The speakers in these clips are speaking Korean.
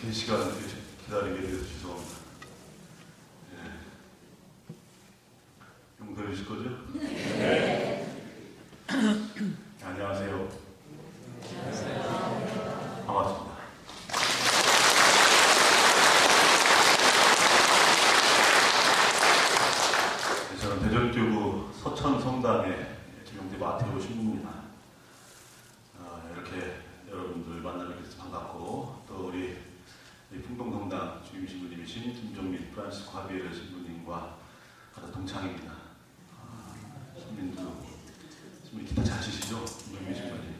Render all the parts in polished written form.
긴 시간 기다리게 되어서 죄송합니다. 용서해 주실 거죠? 네. 안녕하세요. 안녕하세요. 반갑습니다. 저는 대전교구 서천성당의 김용대 마태오 신부입니다. 이렇게 여러분들 만나게 돼서 반갑고, 또 우리 풍동성당 주임 신부님이신 김종민 프란시스코 하비에르 신부님과 같은 동창입니다. 신부님 기타 잘 치시죠? 김종민 신부님.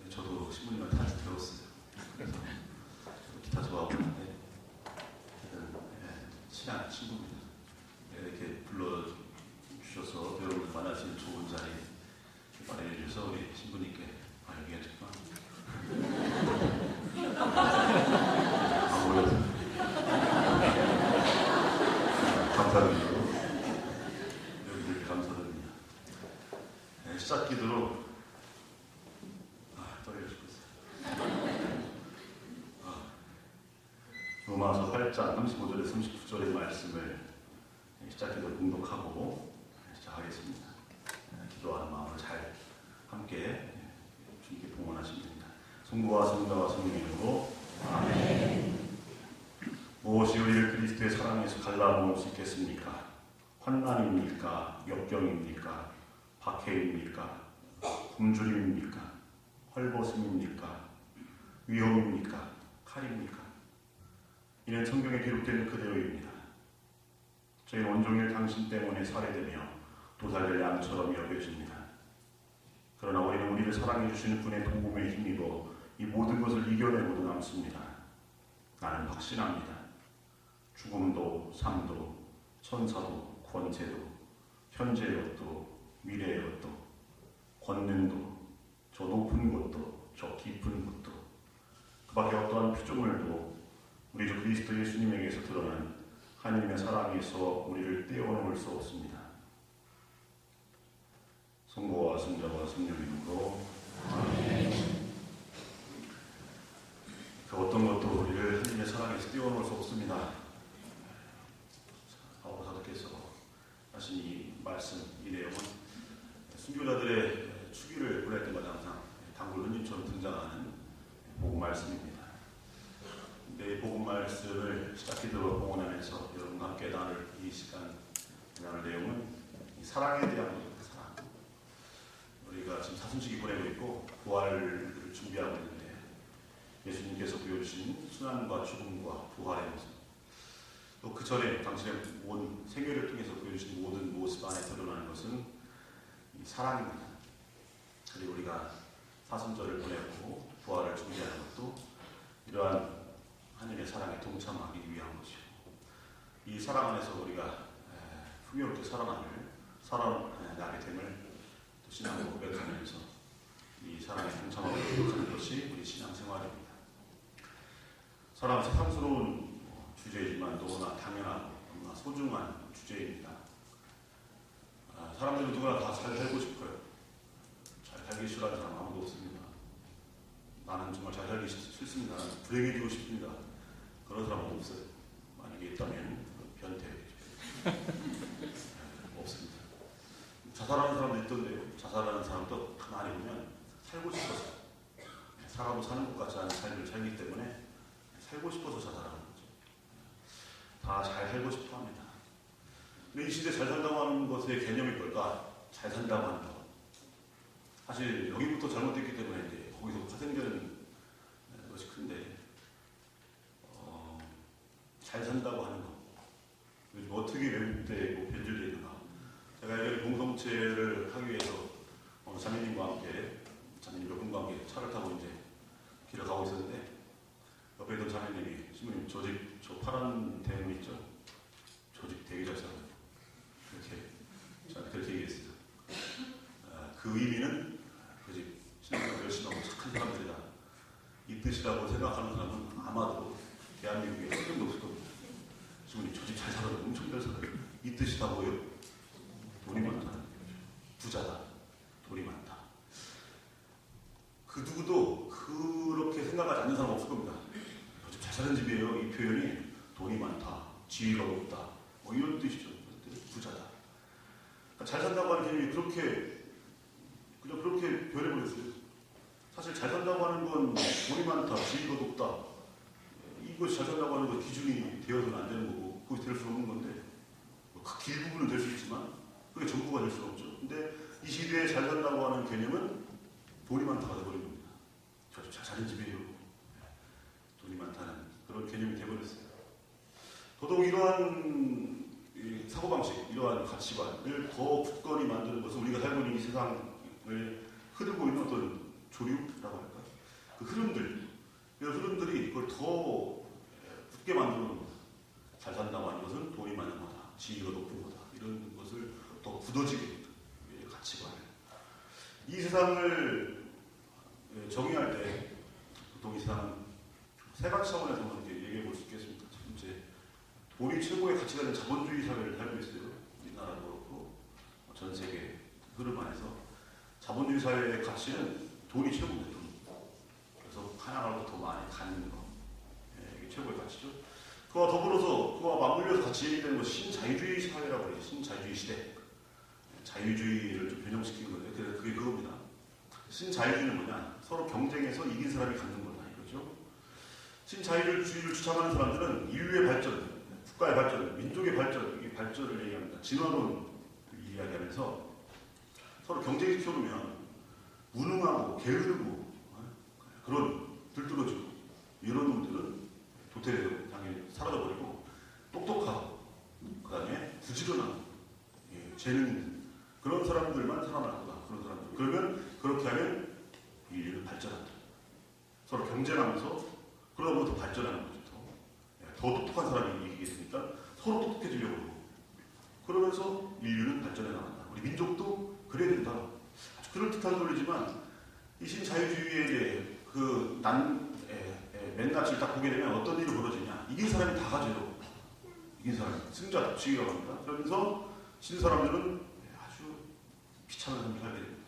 네, 저도 신부님한테 한테 배웠어요. 그래서 저도 기타 좋아하고 있는데 친한 친구입니다. 이렇게 불러주셔서 여러분들 만날 수 있는 좋은 자리 마련해 주셔서 우리 신부님께 여기가 정말 감사드리고 여러분들께 감사드립니다. 시작 기도로 떨려 죽겠어요. 로마서 8장 35절에 39절의 말씀을 시작 기도로 공독하고 시작하겠습니다. 기도하는 마음으로 잘 함께 주님께 봉헌하시면 됩니다. 성부와 성자와 성령의 이름으로 아멘. 무엇이 우리를 그리스도의 사랑에서 갈라놓을 수 있겠습니까? 환난입니까? 역경입니까? 박해입니까? 굶주림입니까? 헐벗음입니까? 위험입니까? 칼입니까? 이는 성경에 기록된 그대로입니다. 저희는 온종일 당신 때문에 살해되며 도살될 양처럼 여겨집니다. 그러나 우리는 우리를 사랑해 주시는 분의 도움에 힘입어 이 모든 것을 이겨내고도 남습니다. 나는 확신합니다. 죽음도 삶도 천사도 권세도 현재의 것도 미래의 것도 권능도 저 높은 곳도 저 깊은 곳도 그 밖에 어떠한 피조물도 우리 주 그리스도 예수님에게서 드러난 하나님의 사랑에서 우리를 떼어놓을 수 없습니다. 성부와 성자와 성령의 이름으로 아멘. 그 어떤 것도 우리를 하나님의 사랑에서 떼어놓을 수 없습니다. 바오 사도께서 하신 이 말씀, 이 내용은 순교자들의 추기를 보낼 때마다 항상 단골 흔님처럼 등장하는 복음 말씀입니다. 이 복음 말씀을 시작기도로 봉헌하면서 여러분과 함께 나눌 이 시간 나눌 내용은 이 사랑에 대한 것입니다. 사랑. 우리가 지금 사순절기 보내고 있고 부활을 준비하고 있는데 예수님께서 보여주신 순환과 죽음과 부활의 모습, 또 그 전에 당신의 온 생애를 통해서 보여주신 모든 모습 안에 드러나는 것은 이 사랑입니다. 그리고 우리가 사순절을 보내고 부활을 준비하는 것도 이러한 하나님의 사랑에 동참하기 위한 것이고, 이 사랑 안에서 우리가 풍요롭게 살아나게 됨을 또 신앙으로 고백하면서 이 사랑에 동참하고 노력하는 것이 우리 신앙생활입니다. 사랑은 세상스러운 주제이지만 너무나 당연하고 너무나 소중한 주제입니다. 사람들은 누구나 다 잘 살고 싶어요. 잘 살기 싫어하는 사람 아무도 없습니다. 나는 정말 잘 살기 싫습니다. 나는 불행해지고 싶습니다. 그런 사람은 없어요. 만약에 있다면 변태 없습니다. 자살하는 사람도 있던데요. 자살하는 사람도 가만히 보면 살고 싶어서, 살아도 사는 것 같지 않은 삶을 살기 때문에 살고 싶어서 자살하는 거죠. 다 잘 살고 싶어 합니다. 근데 이 시대에 잘 산다고 하는 것의 개념이 뭘까? 잘 산다고 하는 것. 사실 여기부터 잘못됐기 때문에 이제 거기서 파생되는 것이 큰데, 잘 산다고 하는 것. 요즘 어떻게 왜곡되고 변질되어 있는가. 제가 이런 공동체를 하기 위해서 자매님과 함께, 자매님 몇 분과 함께 차를 타고 이제 길을 가고 있었는데, 옆에 있던 자매님이, 신부님, 저 파란 대문 있죠? 조직 되게 잘 살아요. 그렇게 얘기했어요. 그 의미는 그 집 신앙생활 열심히 하고 착한 사람들이다, 이 뜻이라고 생각하는 사람은 아마도 대한민국에 한 명도 없을 겁니다. 신부님, 저 집 잘 살아요. 엄청 잘 살아요. 이 뜻이다고요? 돈이 많다는 거죠. 부자다. 돈이 많다. 그 누구도 그렇게 생각하지 않는 사람 없을 겁니다. 잘 사는 집이에요. 이 표현이 돈이 많다, 지위가 높다, 뭐 이런 뜻이죠. 부자다. 그러니까 잘 산다고 하는 개념이 그냥 그렇게 변해버렸어요. 사실 잘 산다고 하는 건 돈이 많다, 지위가 높다, 이것이 잘 산다고 하는 건 기준이 되어서는 안 되는 거고, 그것이 될 수 없는 건데, 그 일부분은 될 수 있지만 그게 전부가 될 수는 없죠. 근데 이 시대에 잘 산다고 하는 개념은 돈이 많다가 돼버린 겁니다. 저 잘 사는 집이에요. 돈이 많다는 그런 개념이 돼버렸어요. 더더욱 이러한 사고방식, 이러한 가치관을 더 굳건히 만드는 것은 우리가 살고 있는 이 세상을 흐르고 있는 어떤 조류라고 할까요? 그 흐름들이 그걸 더 굳게 만드는 겁니다. 잘 산다고 하는 것은 돈이 많은 거다, 지위가 높은 거다, 이런 것을 더 굳어지게 가치관. 이 세상을 정의할 때 보통 이 세상은 세 가지 차원에서 이렇게 얘기해 볼 수 있겠습니다. 첫 번째, 돈이 최고의 가치가 되는 자본주의 사회를 살고 있어요. 우리나라도 그렇고 전 세계 흐름 안에서 자본주의 사회의 가치는 돈이 최고입니다. 그래서 하나라도 더 많이 갖는 거, 이게 최고의 가치죠. 그와 더불어서 그와 맞물려서 같이 얘기되는 것이 신자유주의 사회라고 해요. 신자유주의 시대. 자유주의를 좀 변형시킨 거예요. 그래서 그게 그겁니다. 신자유주의는 뭐냐? 서로 경쟁해서 이긴 사람이 갖는 거다, 이거죠. 신자유주의를 주창하는 사람들은 인류의 발전, 국가의 발전, 민족의 발전, 이 발전을 얘기합니다. 진화론 이야기하면서 서로 경쟁시켜놓으면 무능하고 게으르고 그런 들뚫어지고 이런 놈들은 도태되고 당연히 사라져버리고, 똑똑하고 그 다음에 부지런하고 재능 있는 그런 사람들만 살아날 거다. 그런 사람들. 그러면 그렇게 하면 인류는 발전한다. 서로 경쟁하면서 그러다 보면 더 발전하는 거죠. 더 똑똑한 사람이 이기게 되니까 서로 똑똑해지려고 하고, 그러면서 인류는 발전해 나간다. 우리 민족도 그래야 된다. 아주 그럴듯한 소리지만 이 신자유주의의 맨낯을 딱 보게 되면 어떤 일이 벌어지냐. 이긴 사람이 다 가져요. 이긴 사람이. 승자 독식이라고 합니다. 그러면서 진 사람들은 아주 비참한 삶을 살게 됩니다.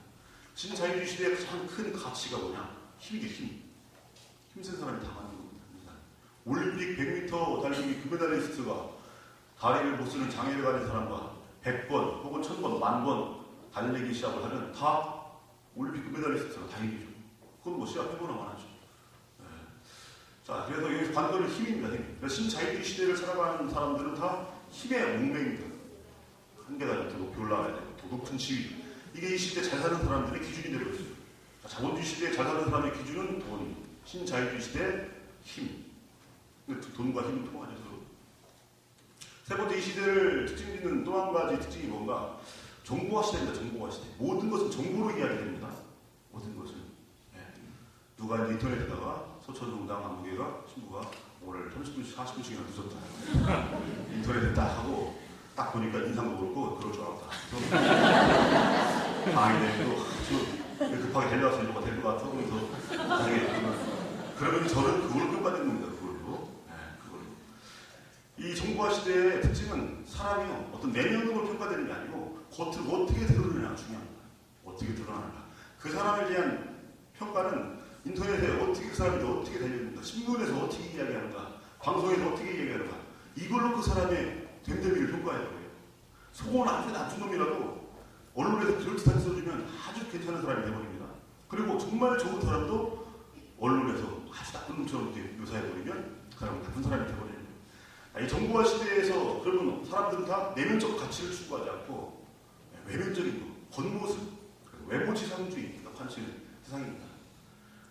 신자유주의 시대의 가장 큰 가치가 뭐냐? 힘이죠, 힘. 힘센 사람이 다 만든 겁니다. 올림픽 100m 달리기 금메달리스트가 다리를 못 쓰는 장애를 가진 사람과 100번 혹은 1000번, 10,000번 달리기 시합을 하면 다 올림픽 금메달리스트가 다 이기죠. 그건 뭐 시합 해보나 마나죠. 자, 그래서 여기서 관건은 힘입니다, 힘. 그래서 신자유주의 시대를 살아가는 사람들은 다 힘의 มุ่맹입니다. 한 계단 더 높이 올라가야 되고, 더 높은 지위. 이게 이 시대에 잘 사는 사람들의 기준이 되고 있어요. 자본주의 시대에 잘 사는 사람의 기준은 돈, 신자유주의 시대의 힘. 돈과 힘은 통하죠, 서로. 세 번째, 이 시대를 특징짓는 또 한 가지 특징이 뭔가? 정보화 시대입니다, 정보화 시대. 모든 것은 정보로 이야기됩니다. 모든 것은. 누가 이제 인터넷에다가 서천동당 안무개가 친구가 오늘 30분씩 40분씩이나 늦었다. 인터넷에 딱 하고 딱 보니까 인상도 그렇고 그럴 줄 알았다. 방해되고 아주 급하게 달려와서 이거가 될 것 같아. 그래서 나중에 그러면 저는 그걸로 평가되는 겁니다. 그걸로. 이 정보화 시대의 특징은 사람이 어떤 내면으로 평가되는 게 아니고 겉으로 어떻게 드러내느냐가 중요합니다. 어떻게 드러나는가. 그 사람에 대한 평가는 인터넷에 어떻게 그 사람이 어떻게 달려있는가, 신문에서 어떻게 이야기하는가, 방송에서 어떻게 이야기하는가, 이걸로 그 사람의 됨됨이를 평가해야 돼요. 속은 아주 나쁜 놈이라도 언론에서 그럴듯하게 써주면 아주 괜찮은 사람이 되어버립니다. 그리고 정말 좋은 사람도 언론에서 아주 나쁜 놈처럼 이렇게 묘사해버리면 그 사람은 나쁜 사람이 되어버립니다. 이 정보화 시대에서 그러면 사람들은 다 내면적 가치를 추구하지 않고 외면적인 거, 겉모습, 외모지상주의가 관치는 세상입니다.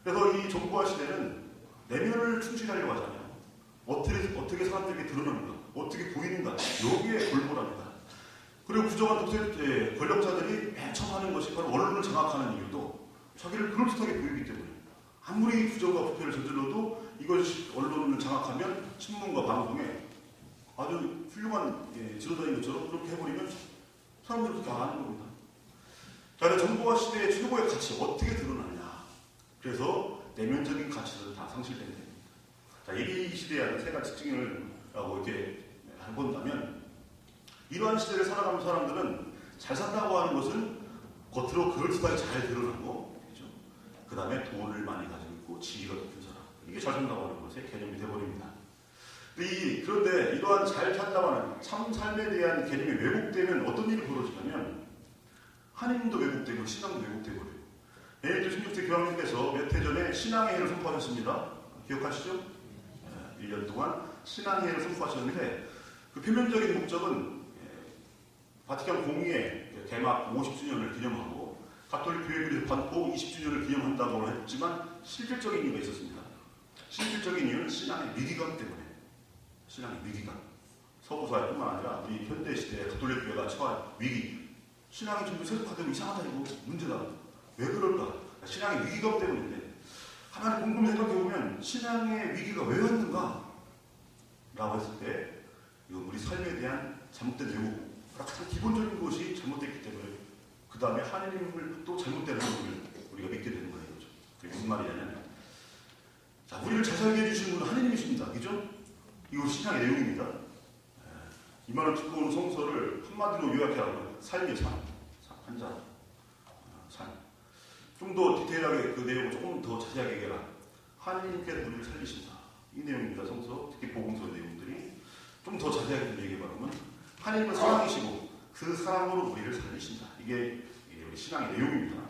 그래서 이 정보화 시대는 내면을 충실하려고 하잖아요. 어떻게 사람들에게 드러나는가, 어떻게 보이는가, 여기에 골몰합니다. 그리고 부정한 독재 권력자들이 맨 처음 하는 것이 바로 언론을 장악하는 이유도 자기를 그럴듯하게 보이기 때문에, 아무리 부정과 부패를 저질러도 이것이 언론을 장악하면 신문과 방송에 아주 훌륭한 지도자인 것처럼 그렇게 해버리면 사람들이 그렇게 안 하는 겁니다. 자, 그래서 정보화 시대의 최고의 가치 어떻게 드러나느냐. 그래서 내면적인 가치들은 다 상실된 됩니다. 자, 이 시대에 하는 세 가지 특징을 이렇게 해본다면, 이러한 시대를 살아가는 사람들은 잘 산다고 하는 것은 겉으로 그럴듯하게 잘 드러나고, 그렇죠? 그 다음에 돈을 많이 가지고 있고 지위가 높은 사람. 이게 잘 산다고 하는 것의 개념이 되어버립니다. 그런데 이러한 잘 산다고 하는 참 삶에 대한 개념이 왜곡되면 어떤 일이 벌어지냐면 하나님도 왜곡되고 신앙도 왜곡되고요. 베네딕토 16세 교황님께서 몇 해 전에 신앙의 해를 선포하셨습니다. 기억하시죠? 1년 동안 신앙의 해를 선포하셨는데 그 표면적인 목적은 바티칸 공의회 개막 50주년을 기념하고 가톨릭 교회를 반포 20주년을 기념한다고 했지만 실질적인 이유가 있었습니다. 실질적인 이유는 신앙의 위기감 때문에. 신앙의 위기감. 서구사회뿐만 아니라 우리 현대시대의 가톨릭 교회가 처한 위기. 신앙이 좀 세속화되고 이상하다 이거 문제다. 왜 그럴까? 신앙의 위기감 때문인데 가만히 곰곰이 생각해보면 신앙의 위기가 왜 왔는가? 라고 했을 때 이건 우리 삶에 대한 잘못된 왜곡. 가장 기본적인 것이 잘못됐기 때문에 그 다음에 하나님을 또 잘못된 하나님을 우리가 믿게 되는 거예요. 그게 무슨 말이냐면 자, 우리를 잘 살게 해주시는 분은 하나님이십니다. 그죠? 이거 신앙의 내용입니다. 이 말을 듣고 오는 성서를 한마디로 요약하면 삶의 삶, 한자, 삶. 좀 더 디테일하게 그 내용을 조금 더 자세하게 얘기해라. 하나님께서 우리를 살리신다. 이 내용입니다. 성서, 특히 복음서의 내용들이 좀 더 자세하게 얘기해보면 하나님은 사랑이시고 그 사랑으로 우리를 살리신다. 이게 우리 신앙의 내용입니다.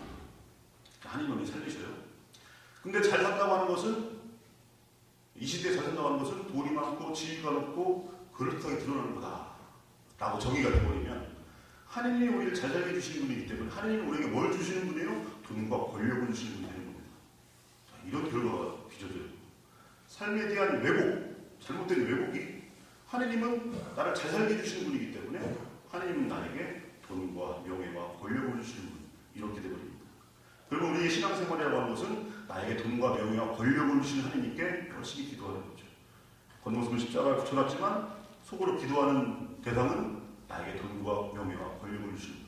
하나님은 우리를 살리셔요. 근데 잘 산다고 하는 것은 이 시대에 잘 산다고 하는 것은 돈이 많고 지위가 높고 그럴듯하게 드러나는 거다. 라고 정의가 되어버리면 하나님이 우리를 잘 살게 해주시는 분이기 때문에 하나님이 우리에게 뭘 주시는 분이에요? 돈과 권력을 주시는 분이 되는 겁니다. 자, 이런 결과가 빚어져요. 삶에 대한 왜곡, 잘못된 왜곡이 하나님은 나를 잘 살게 해주시는 분이기 때문에 하나님은 나에게 돈과 명예와 권력을 주시는 분. 이렇게 되어버립니다. 그러면 우리의 신앙생활이라고 하는 것은 나에게 돈과 명예와 권력을 주시는 하나님께 열심히 기도하는 거죠. 겉모습은 십자가에 붙여놨지만 속으로 기도하는 대상은 나에게 돈과 명예와 권력을 주시는 분.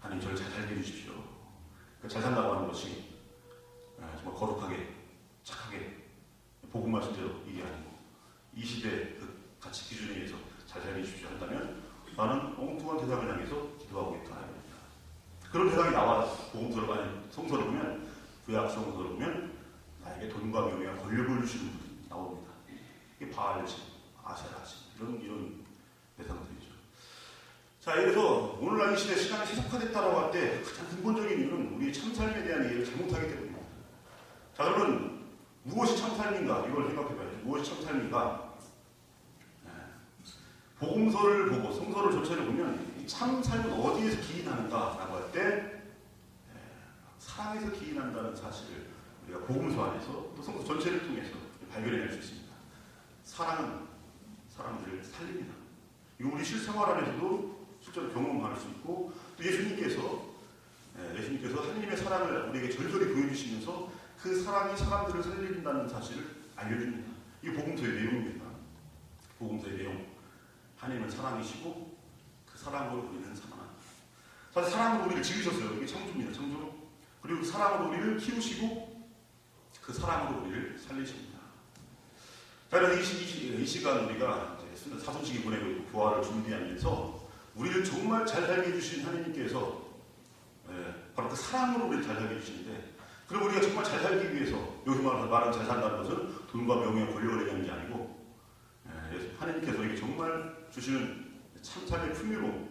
하나님 저를 잘 살게 해주십시오. 잘 산다고 하는 것이 정말 거룩하게 착하게 복음 말씀대로 이게 아니고 이 시대의 그 가치 기준에 의해서 잘 살게 해주십시오 한다면 나는 엉뚱한 대상을 향해서 기도하고 있다. 그런 대상이 나와 복음서를 많이 성서를 보면 구약 성서를 보면 나에게 돈과 명예와 권력을 주시는 분이 나옵니다. 이게 바알신, 아세라신 이런 대상들이죠. 자, 그래서 오늘날 이 시대 시간이 세속화됐다라고 할 때 가장 근본적인 이유는 우리의 참삶에 대한 이해를 잘못하기 때문입니다. 자, 그러면 무엇이 참삶인가? 이걸 생각해봐야죠. 무엇이 참삶인가? 복음서를 보고 성서를 전체를 보면 이 참삶은 어디에서 기인하는가라고 할 때 사랑에서 기인한다는 사실을 우리가 복음서 안에서 또 성서 전체를 통해서 발견해낼 수 있습니다. 사랑은 사람들을 살립니다. 이거 우리 실생활 안에서도 실제로 경험할 수 있고 또 예수님께서 하나님의 사랑을 우리에게 절절히 보여주시면서 그 사랑이 사람들을 살린다는 사실을 알려줍니다. 이게 복음서의 내용입니다. 복음서의 내용. 하나님은 사랑이시고 그 사랑으로 우리는 사랑합니다. 사실 사랑으로 우리를 지으셨어요. 이게 창조입니다. 창조. 그리고 그 사랑으로 우리를 키우시고 그 사랑으로 우리를 살리십니다. 자, 그래서 이 시간 우리가 사순식이 보내고 교화를 준비하면서 우리를 정말 잘 살게 해주신 하나님께서 바로 그 사랑으로 우리를 잘 살게 해주시는데 그럼 우리가 정말 잘 살기 위해서 여기서 말하는 잘 산다는 것은 돈과 명예와 권력을 얘기하는 게 아니고 하나님께서 우리에게 정말 주시는 참 삶의 풍요로움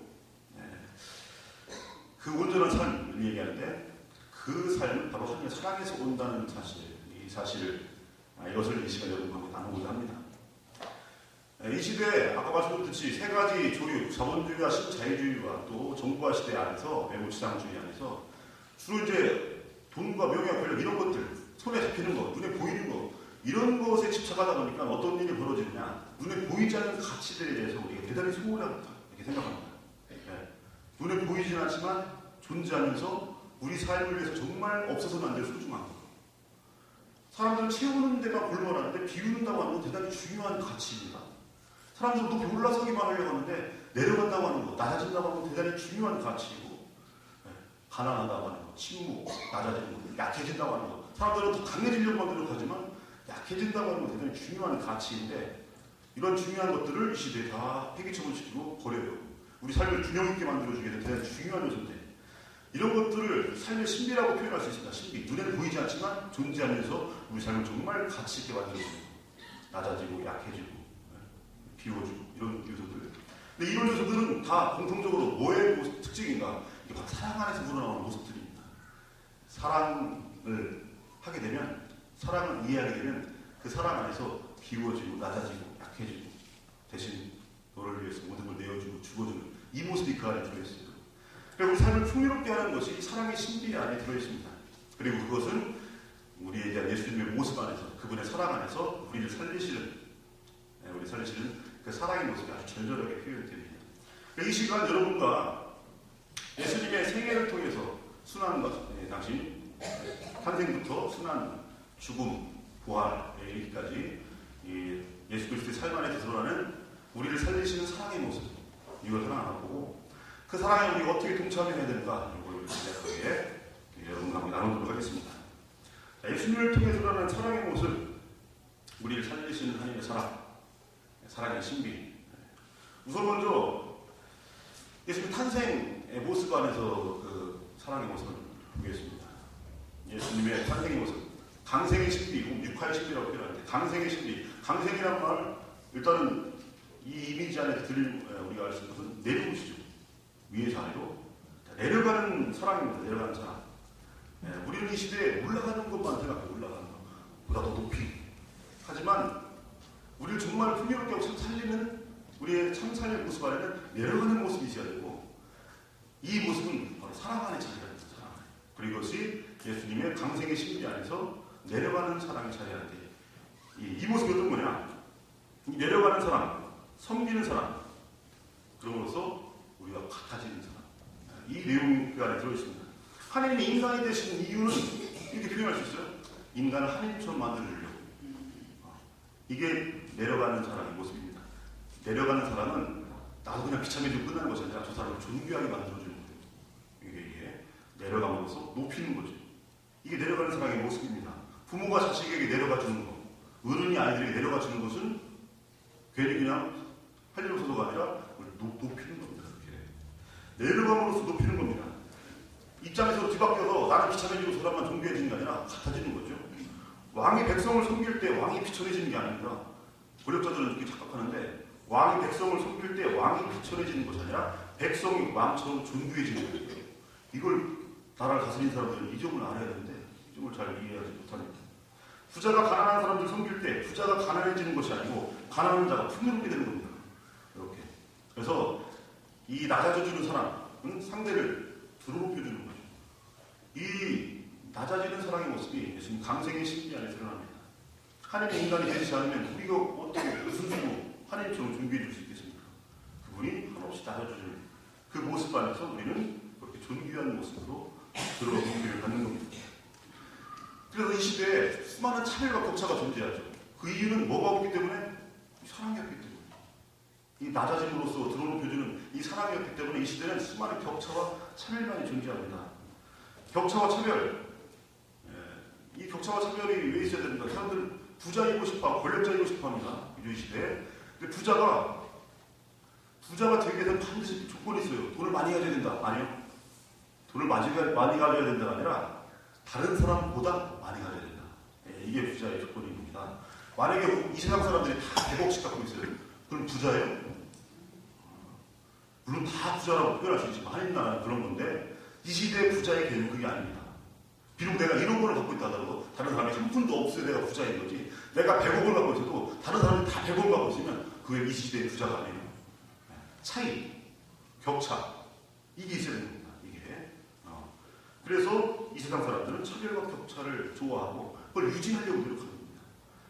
그 온전한 삶을 얘기하는데 그 삶은 바로 하나님의 사랑에서 온다는 사실 이 사실을 이것을 이 시간에 여러분과 나누고자 합니다. 이 시대에 아까 말씀드렸듯이 세 가지 조류, 자본주의와 신자유주의와 또 정부화 시대 안에서 외국지상주의 안에서 주로 이제 돈과 명예와 권력 이런 것들 손에 잡히는 것, 눈에 보이는 것 이런 것에 집착하다 보니까 어떤 일이 벌어지느냐 눈에 보이지 않는 가치들에 대해서 우리가 대단히 소홀하다 이렇게 생각합니다. 눈에 보이진 않지만 존재하면서 우리 삶을 위해서 정말 없어서는 안 될 소중한 것. 사람들은 채우는 데만 골몰하는데 비우는다고 하는 건 대단히 중요한 가치입니다. 사람들은 높이 올라서기만 하려고 하는데 내려간다고 하는 것, 낮아진다고 하는 건 대단히 중요한 가치이고 가난하다고 하는 것, 침묵, 낮아지는 것, 약해진다고 하는 것 사람들은 더 강해지려고 노력하지만 약해진다고 하는 건 대단히 중요한 가치인데 이런 중요한 것들을 이 시대에 다 폐기처분시키고 버려요. 우리 삶을 균형 있게 만들어주기 위해서 대단히 중요한 요소인데 이런 것들을 삶의 신비라고 표현할 수 있습니다. 신비. 눈에는 보이지 않지만 존재하면서 우리 삶을 정말 가치 있게 만들어주고 낮아지고 약해지고 비워주고 이런 요소들. 근데 이런 요소들은 다 공통적으로 뭐의 특징인가? 이게 바로 사랑 안에서 우러나오는 모습들입니다. 사랑을 하게 되면, 사랑을 이해하게 되면 그 사랑 안에서 비워지고 낮아지고 약해지고 대신 너를 위해서 모든 걸 내어주고 죽어주는 이 모습이 그 안에 들어있습니다. 그리고 우리 삶을 풍요롭게 하는 것이 사랑의 신비 안에 들어있습니다. 그리고 그것은 우리에 대한 예수님의 모습 안에서, 그분의 사랑 안에서 우리를 살리시는 그 사랑의 모습이 아주 절절하게 표현됩니다. 이 시간 여러분과 예수님의 생애를 통해서 순환과 당신 탄생부터 순환, 죽음, 부활에 이르기까지 예수 그리스도의 삶 안에서 드러나는 우리를 살리시는 사랑의 모습, 이걸 하나하나 보고 그 사랑에 우리가 어떻게 동참해야 되는가, 이걸 간략하게 여러분과 함께 나누도록 하겠습니다. 예수님을 통해 드러나는 사랑의 모습, 우리를 살리시는 하나님의 사랑, 사랑의 신비. 우선 먼저 예수님 탄생의 모습 안에서 그 사랑의 모습을 보겠습니다. 예수님의 탄생의 모습, 강생의 신비, 육화의 신비라고 표현하는데, 강생의 신비, 강생이라는 말, 일단은 이 이미지 안에서 우리가 알 수 있는 것은 내려오시죠. 위에서 아래로 내려가는 사랑입니다. 내려가는 사랑. 우리는 이 시대에 올라가는 것만 생각해요. 올라가는 것, 보다 더 높이. 하지만 우리를 정말 풍요롭게 하고 살리는 우리의 참사의 모습 안에는 내려가는 모습이 있어야 되고, 이 모습은 바로 사랑 안에 자리합니다. 사랑 안에. 그리고 이것이 예수님의 강생의 신비 안에서 내려가는 사랑이 자리하는데, 이 모습이 어떤 거냐? 이 내려가는 사랑, 섬기는 사랑, 그럼으로써 우리가 같아지는 사랑. 이 내용이 그 안에 들어있습니다. 하나님이 인간이 되신 이유는 이렇게 표현할 수 있어요. 인간을 하나님처럼 만들려고. 이게 내려가는 사랑의 모습입니다. 내려가는 사랑은 나도 그냥 비참해지고 끝나는 것이 아니라 저 사람을 존귀하게 만들어주는 거예요. 이게 내려감으로써 높이는 거죠. 이게 내려가는 사랑의 모습입니다. 부모가 자식에게 내려가 주는 것, 어른이 아이들에게 내려가 주는 것은 괜히 그냥 할 일 없어서가 아니라 높이는 겁니다. 이렇게 내려감으로써 높이는 겁니다. 입장에서 뒤바뀌어서 나는 비참해지고 저 사람만 존귀해지는 게 아니라 같아지는 거죠. 왕이 백성을 섬길 때 왕이 비천해지는 게 아닙니다. 권력자들은 이렇게 착각하는데, 왕이 백성을 섬길 때 왕이 비천해지는 것이 아니라 백성이 왕처럼 존귀해지는 거예요. 이걸 나라를 다스리는 사람들은 이 점을 알아야 되는데 이 점을 잘 이해하지 못합니다. 부자가 가난한 사람들 섬길 때 부자가 가난해지는 것이 아니고 가난한 자가 풍요롭게 되는 겁니다. 이렇게. 그래서 이 낮아져주는 사람은 상대를 들어높여주는 거죠. 이 낮아지는 사랑의 모습이 예수님 강생의 신비 안에 드러납니다. 하나님의 인간이 되지 않으면 우리가 어떻게 스스로 하나님처럼 존귀해 줄 수 있겠습니까? 그분이 한없이 낮아주는 그 모습 안에서 우리는 그렇게 존귀한 모습으로 들어오기를 받는 겁니다. 그래서 이 시대에 수많은 차별과 격차가 존재하죠. 그 이유는 뭐가 없기 때문에? 사랑이었기 때문에. 이 낮아짐으로써 들어높여주는 이 사랑이었기 때문에 이 시대는 수많은 격차와 차별만이 존재합니다. 격차와 차별, 이 격차와 차별이 왜 있어야 됩니까? 사람들은 부자이고 싶어, 권력자이고 싶어 합니다. 이 시대에. 근데 부자가 되기 위해서는 반드시 조건이 있어요. 돈을 많이 가져야 된다. 아니요. 돈을 많이 가져야 된다가 아니라 다른 사람보다 많이 가져야 된다. 이게 부자의 조건인 겁니다. 만약에 이 세상 사람들이 다 100억씩 갖고 있어요. 그럼 부자예요? 물론 다 부자라고 표현할 수 있지만 하나님 나라는 그런 건데, 이 시대의 부자의 개념은 그게 아닙니다. 비록 내가 1억 원을 갖고 있다 하더라도 다른 사람이 한 푼도 없어야 내가 부자인 거지, 내가 100억을 갖고 있어도 다른 사람이 다 100억을 갖고 있으면 그게 이 시대의 부자가 아니에요. 차이, 격차, 이게 있어야 되는 겁니다. 이게. 그래서 이 세상 사람들은 차별과 격차를 좋아하고 그걸 유지하려고 노력하는 겁니다.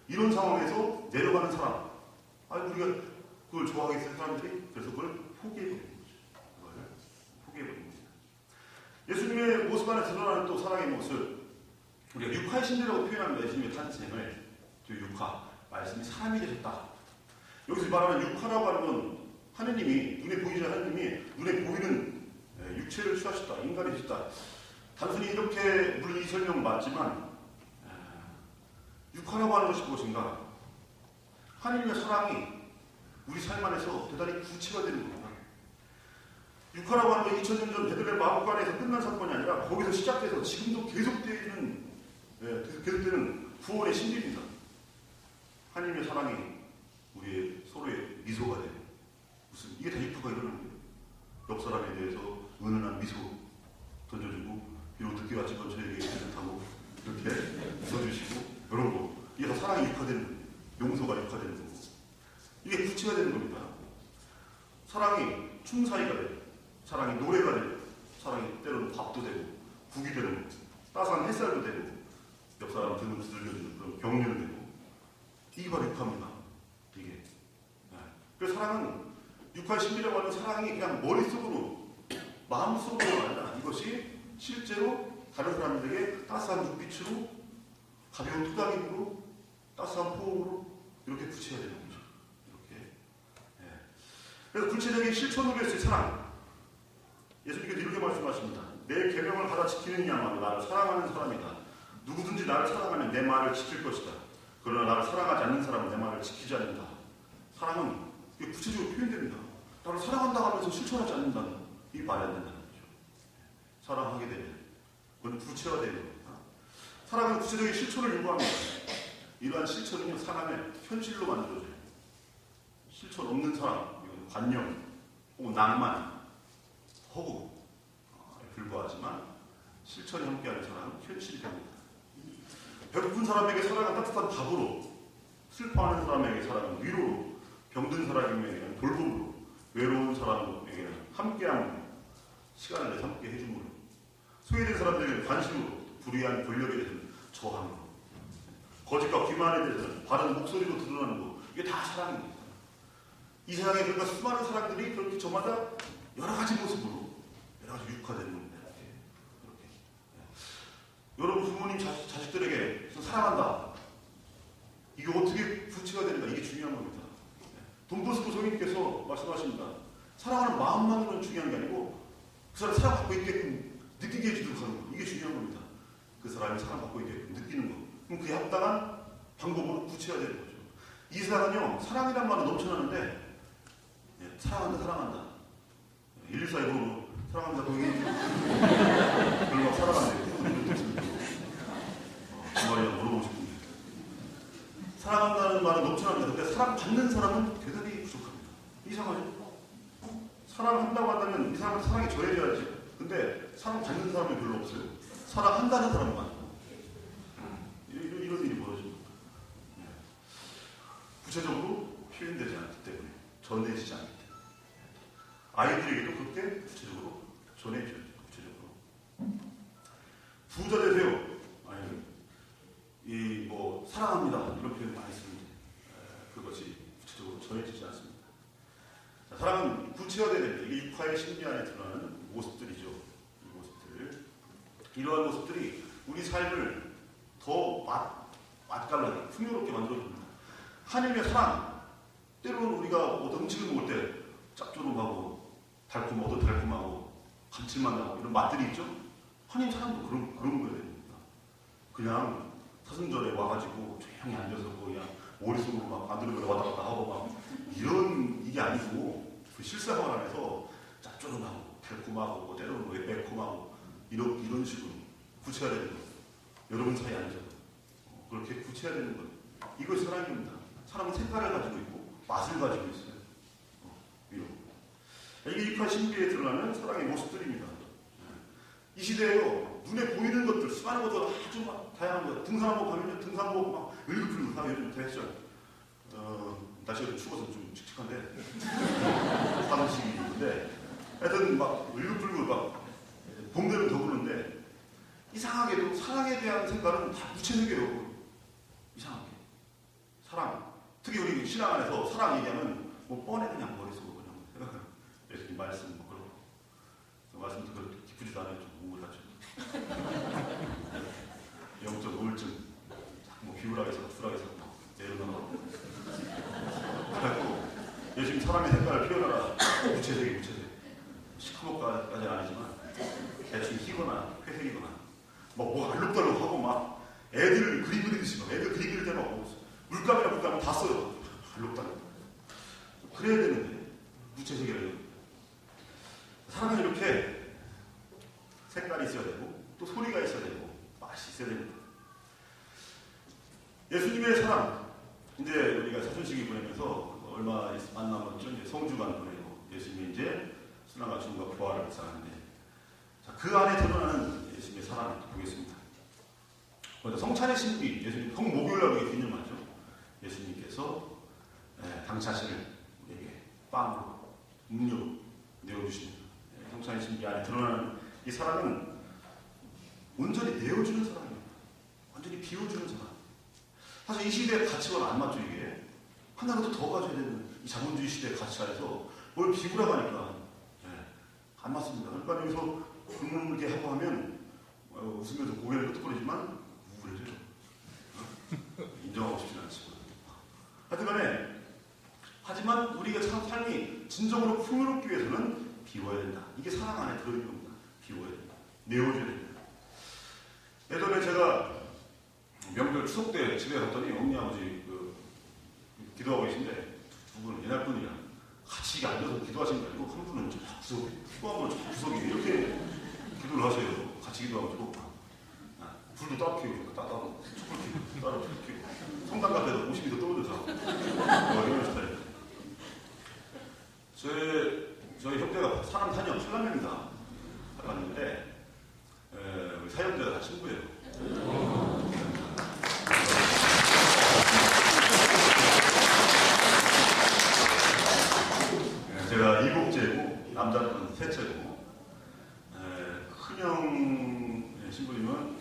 이런 상황에서 내려가는 사람, 우리가 그걸 좋아하겠어요, 사람들이? 그래서 그걸 포기해버리는 거죠. 그걸 포기해버리는 겁니다. 예수님의 모습 안에 드러나는 또 사랑의 모습, 우리가 육화의 신비라고 표현합니다. 예수님의 탄생을. 또 육화, 말씀이 사람이 되셨다. 여기서 말하는 육화라고 하는 건 하느님이, 눈에 보이지 않는 하느님이 눈에 보이는 육체를 취하셨다. 인간이 되셨다. 단순히 이렇게, 물론 이 설명은 맞지만, 육화라고 하는 것이 무엇인가? 하느님의 사랑이 우리 삶 안에서 대단히 구체화되는 겁니다. 육화라고 하는 건 2000년 전 베들레헴 마법관에서 끝난 사건이 아니라 거기서 시작돼서 지금도 계속되는 구원의 신비입니다. 하나님의 사랑이 우리의 서로의 미소가 되고, 무슨 이게 다 육화가 이러는 거예요. 옆 사람에 대해서 은은한 미소 던져주고, 비록 늦게 왔지만 저에게 못하고 이렇게 웃어주시고, 이런 거. 이게 다 사랑이 육화되는 거예요. 용서가 육화되는 거고, 이게 구체가 되는 겁니다. 사랑이 춤사위가 되고, 사랑이 노래가 되고, 사랑이 때로는 밥도 되고, 국이 되고, 따스한 햇살도 되고, 옆 사람 등을 두들겨주는 그런 격려도 되고, 이게 바로 육화입니다. 이게. 네. 그래서 사랑은, 육화의 신비라고 하는 사랑이 그냥 머릿속으로, 마음속으로 아니라 이것이 실제로 다른 사람들에게 따스한 눈빛으로, 가벼운 토닥임으로, 따스한 포옹으로 이렇게 구체가 되는 거죠. 이렇게. 네. 그래서 구체적인 실천으로 했을 사랑. 예수님께서 이렇게 말씀하십니다. 내 계명을 받아 지키는 이야말로 나를 사랑하는 사람이다. 누구든지 나를 사랑하면 내 말을 지킬 것이다. 그러나 나를 사랑하지 않는 사람은 내 말을 지키지 않는다. 사랑은 이게 구체적으로 표현됩니다. 나를 사랑한다고 하면서 실천하지 않는다는, 이 말이 안 된다는 거죠. 사랑하게 되면 그건 구체화되는 겁니다. 사랑은 구체적인 실천을 요구합니다. 이러한 실천은요, 사랑의 현실로 만들어져요. 실천 없는 사랑, 이건 관념, 혹은 낭만, 허구에 불과하지만 실천이 함께하는 사랑은 현실이 됩니다. 배고픈 사람에게 사랑은 따뜻한 밥으로, 슬퍼하는 사람에게 사랑은 위로로, 병든 사람에게는 돌봄으로, 외로운 사람에게는 함께함으로, 시간을 내서 함께 해줌으로, 소외된 사람들에게는 관심으로, 불의한 권력에 대해서는 저항으로, 거짓과 기만에 대해서는 바른 목소리로 드러나는 것, 이게 다 사랑입니다. 이 세상에 그러니까 수많은 사람들이 그렇게 저마다 여러 가지 모습으로, 여러 가지 육화되는 겁니다. 이렇게. 여러분 부모님 자식들에게 사랑한다. 이게 어떻게 구체가 되는가, 이게 중요한 겁니다. 돈보스코 성인께서 말씀하십니다. 사랑하는 마음만으로는 중요한 게 아니고 그 사람이 사랑받고 있게끔 느끼게 해주도록 하는 것, 이게 중요한 겁니다. 그 사람이 사랑받고 있게끔 느끼는 것, 그럼 그에 합당한 방법으로 구체화되는 거죠. 이 세상은요, 사랑이란 말은 넘쳐나는데, 사랑한다. 114에 보면 사랑합니다. 거기 별로 막 사랑한대요. 주말이나 물어보고 싶은데. 사랑한다는 말은 넘쳐납니다. 근데 사랑받는 사람은 대단히 부족합니다. 이상하죠? 사랑한다고 한다면 이 사람한테 사랑이 더해져야지. 근데 사랑받는 사람이 별로 없어요. 사랑한다는 사람만. 이런 일이 벌어집니다. 구체적으로 표현되지 않기 때문에, 전해지지 않기 때문에. 아이들에게도 그렇게 구체적으로 전해져야죠. 구체적으로. 부자 되세요. 아니, 사랑합니다. 이런 표현 많이 씁니다. 그것이 구체적으로 전해지지 않습니다. 자, 사랑은 구체화되야 됩니다. 이게 육화의 신비 안에 드러나는 모습들이죠. 이 모습들. 이러한 모습들이 우리 삶을 더 맛깔나게, 풍요롭게 만들어줍니다. 하나님의 사랑, 때로는 우리가 어떤 음식을 먹을 때 짭조름하고 달콤하고 감칠맛 나고 이런 맛들이 있죠. 하나님 사랑도 그런 거여야 됩니다. 그냥 사순절에 와가지고 조용히 앉아서 그냥 머릿속으로 막 안드로메다 왔다 갔다 하고 막 이런, 이게 아니고 그 실생활 안에서 짭조름하고 달콤하고 때로는 매콤하고 이런 식으로 구체화되는 거예요. 여러분 사이에 앉아서 그렇게 구체화되는 거예요. 이것이 사랑입니다. 사랑은 색깔을 가지고 있고 맛을 가지고 있어요. 이게 육화 신비에 드러나는 사랑의 모습들입니다. 이 시대에요, 눈에 보이는 것들, 수많은 것들 아주 막 다양한 것. 등산복 가면요, 등산복 막 을긋을긋 다 요즘 패션. 날씨가 좀 추워서 좀 칙칙한데, 다른 시기인데, 하여튼 막 을긋을긋 막 봄 되면 더 그러는데, 이상하게도 사랑에 대한 생각은 다 무채색이에요. 이상하게. 사랑. 특히 우리 신앙 안에서 사랑 얘기하면 뭐 뻔해 그냥 머릿속으로 그냥 생각하는. 예수님 말씀 뭐 그렇고. 말씀 듣고 기쁘지도 않아요. 좀 우울하죠. 영적 우울증. 뭐 비굴하게 자꾸 불하게 자꾸 내려놓고. 그래갖고 예수님 사랑의 색깔을 표현하라. 무채색이. 시커멓까지는 아니지만 대충 희거나 회색이거나 뭐 알록달록하고 막 애들 그림 그리듯이 막 애들 그림 그릴 때막 물감이나 다 써요. 알록달록. 그래야 되는데 무채색이라요. 사랑은 이렇게 색깔이 있어야 되고 또 소리가 있어야 되고 맛이 있어야 됩니다. 예수님의 사랑, 이제 우리가 사순식이 보내면서 얼마 안 남았죠. 이제 성주간 보내고 예수님이 이제 순환과 죽음과 부활을 묵상하는데, 자, 그 안에 드러나는 예수님의 사랑을 보겠습니다. 성찬의 신비, 예수님 성목요일날 기념하죠. 예수님께서 당차신을 우리에게 빵으로 음료로 내어주십니다. 성찬의 신비 안에 드러나는 이 사랑은 온전히 내어주는 사랑입니다. 완전히 비워주는 사랑. 사실 이 시대의 가치와는 안 맞죠. 이게 하나라도 더 가져야 되는 이 자본주의 시대의 가치 안에서 뭘 비우라고 하니까 안 맞습니다. 그러니까 여기서 굶게 하고 하면 웃으면서 고개를 끄덕거리지만 우울해져요. 인정하고 싶지는 않지만 하여튼간에, 하지만 우리가 참 삶이 진정으로 풍요롭기 위해서는 비워야 된다. 이게 사랑 안에 들어있는 겁니다. 비워야 된다. 내어줘야 된다. 예전에 제가 명절 추석 때 집에 갔더니 어머니 아버지 기도하고 계신데 두 분은 옛날 분이랑 같이 앉아서 기도하시는 게 아니고 한 분은 저 구석에, 또 한 분은 저 구석에 이렇게 기도를 하세요. 같이 기도하고 불도 따로 피우고 따로 촛불 피우고 따로 촛불 피우고 성당 앞에서 50m 떨어져서 이런 스타일. 저희 형제가 사람 사녀 7명입니다. 살았는데 우리 사형제가 다 친구예요. 제가 7째고 남자는 3째고 큰형 신부님은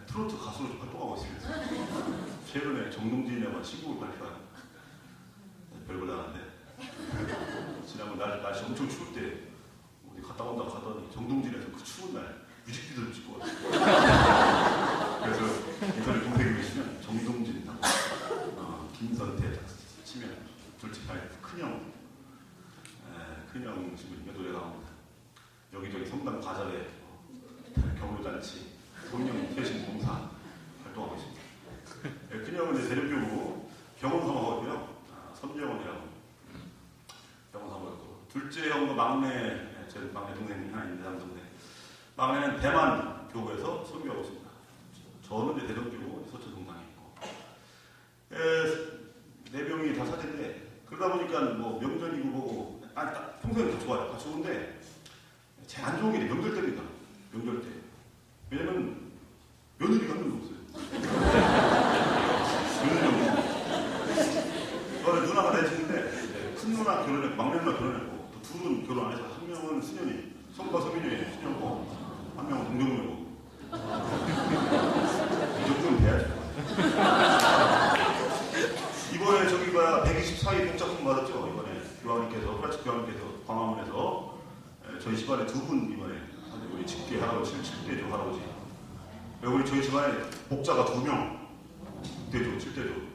트로트 가수로 좀 활동하고 있습니다. 최근에 정동진이라고 신곡을 발표한 별걸 나왔는데, 지난번 날씨 엄청 추울 때 어디 갔다 온다고 하더니 정동진에서 그 추운 날 뮤직비디오를 찍고 왔어요. 그래서 인터넷 검색해 보시면 정동진, 김선태 치면 둘째 큰형 신부님의 노래가 나옵니다. 여기저기 성당 과자에 경로잔치, 성령 퇴신 봉사 활동하고 있습니다. 큰형은 이제 대륙교구 병원 사모하고요. 선병원이라고 병원 사모였고, 둘째 형과 제 막내 동생이 하나 있는데, 남동생. 막내는 대만 교구에서 선교하고 있습니다. 저는 이제 대전교구 서천 동당에 있고, 4명이 다 사제인데, 그러다 보니까 뭐 명절이고 뭐고, 평소에는 다 좋아요. 다 좋은데 제일 안 좋은 게 명절 때입니다. 명절 때. 왜냐면 며느리가 한 명도 없어요. 며느리가 없어요. 저는 누나가 넷인데 큰 누나 결혼했고 막내 누나 결혼했고 또 둘은 결혼 안 해서 한 명은 수년이 성과 성인이 수년고 한 명은 동정녀고. 이 정도는 돼야죠. 이번에 저기가 124일 복작품 받았죠. 이번에 교황님께서, 프란치스 교황님께서 광화문에서 저희 집안에 2분 이번에 우리 직계 할아버지, 7대조 할아버지. 우리 저희 집안에 복자가 2명, 6대조, 7대조.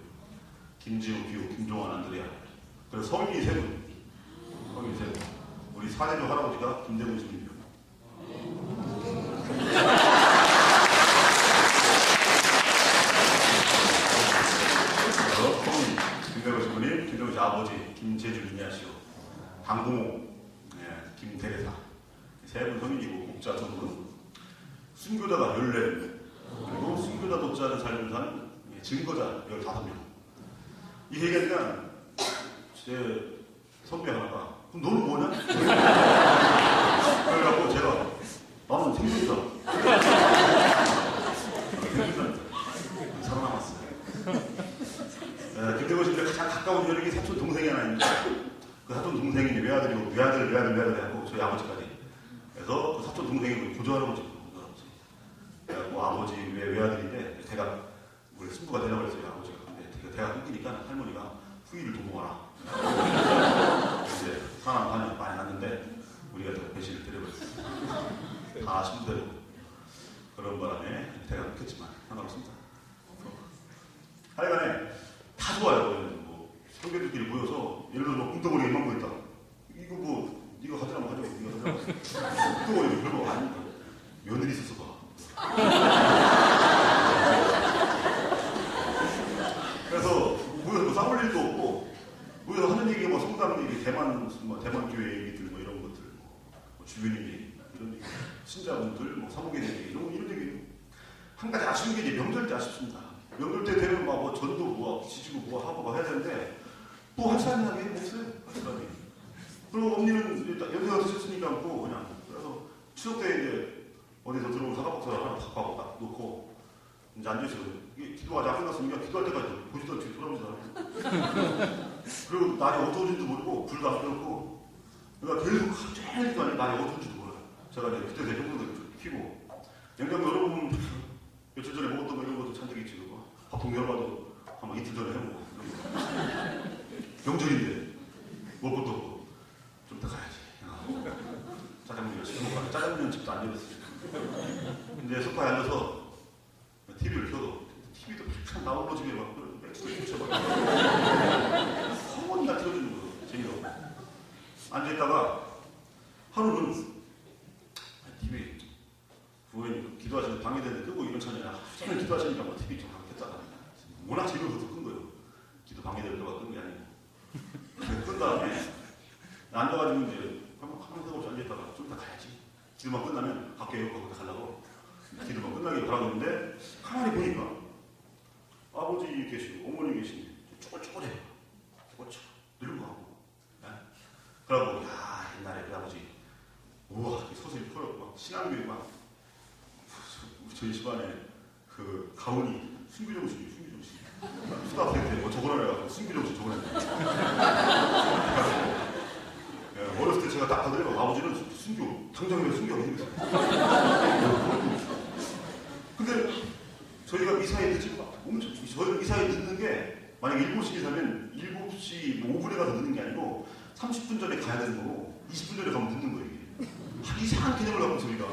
김지우, 비우, 김종환, 안드레아. 그리고 성인이 3분. 성인이 3분. 우리 4대조 할아버지가 김대문 주님이요. 김대문 주님, 김대문 아버지, 김재주 이냐시오, 강공호, 김대레사. 3분 성인이고, 목자 2분, 순교자가 14명, 그리고 순교자 독자를 삶을 산 증거자 15명. 이 얘기하니까 제 선배 하나가, 그럼 너는 뭐냐? 그래갖고 제가, 나는 생존자. 살아남았어요. 김대건 씨한테 가장 가까운 혈육이 사촌 동생이 하나 있는데, 그 사촌 동생이 외아들이고, 외아들 하고 저희 아버지까지. 그래서 그 사촌 동생이 고조할아버지. 그래갖고 아버지 외아들인데, 제가 우리 신부가 되려고 했어요, 아버지가. 근데 대가 끊기니까 할머니가 후위를 도모하라. 이제 사람 많이 났는데, 우리가 또 배신을 드려버렸어요. 다 신부대로. 그런 바람에 대가 끊겼지만 상관없습니다. 하여간에 다 좋아요. 뭐 성교들끼리 모여서 예를 들어 웅덩어리에 이만 거 있다. 이거 뭐 네가 가져라면 가져고 네가 가져라. 웅덩어리 별거 아닙니다. 며느리 있어서 봐. 그래서 모여서 싸울 일도 없고, 모여서 하는 얘기가 뭐 성당 얘기, 대만 교회 얘기들 뭐 이런 것들, 한 가지 아쉬운 게 이제 명절 때 아쉽습니다. 명절 때 되면 막 뭐 전도 뭐 지지고 뭐 하고 막 해야 되는데 또 할 사람이 하게 없어요. 할 사람이. 그리고 언니는 일단 연세가 드셨으니까 뭐 그냥 그래서 추석 때 이제 어디서 들어온 사과박스 하나 팍 하고 딱 놓고 이제 앉아있어요. 기도가 다 끝났으니까 기도할 때까지 보지도 않고 돌아보지도 그리고 날이 어두워진지도 모르고 불도 안 켜놓고 그러니까 계속 하루 종일 아니 날이 어두운지도 몰라요. 제가 이제 그때 제 형들도 키고 냉장고 열어보면 며칠 전에 먹었던 거 이런 것도 잔뜩 있지 그거 밥통 열어봐도 한번 이틀 전에 해먹고 명절인데 먹을 것도 없고 좀 더 가야지. 짜장면 열심히 먹고 짜장면 집도 안 열었어요. 근데 소파에 앉아서 TV를 켜도 TV도 참 나홀로 집에 막 맥주도 켜쳐봐 성원이나 틀어주는 거 재미가 없고 앉아있다가 하루는 TV 부모님 기도하시는 방해되는데 끄고 이런 차냐 하루 기도하시니까 뭐 TV 좀 켰다가 워낙 재미없어서 끈 거예요. 기도 방해될까봐 끈 게 아니고 끈 다음에 앉아가지고 이제 한번 생각 없이 앉아있다가 좀 이따 가야지. 기도만 끝나면 밖에 에어컨 가려고 기도만 끝나기 바라고 있는데 가만히 보니까 아버지 계시고 어머니 계시는데 쭈글쭈글해요. 쭈글쭈글 늙어가고 그러고 야 옛날에 그 아버지 우와 서슬이 풀었고 막 신앙교육 막 저희 집안에 그 가훈이 순교정신이 수다학생 때 뭐 적어놔가지고 순교정신 적어놨는데 어렸을 때 제가 딱 하더래요. 아버지는 순교 당장이면 순교하고 생겼어요. 근데 저희가 미사에 늦은 막 엄청 저희가 미사에 늦는 게 만약에 7시 미사면 7시 5분에 가서 늦는 게 아니고 30분 전에 가야 되는 거고 20분 전에 가면 늦는 거예요. 이게. 이상한 개념을 갖고 저희가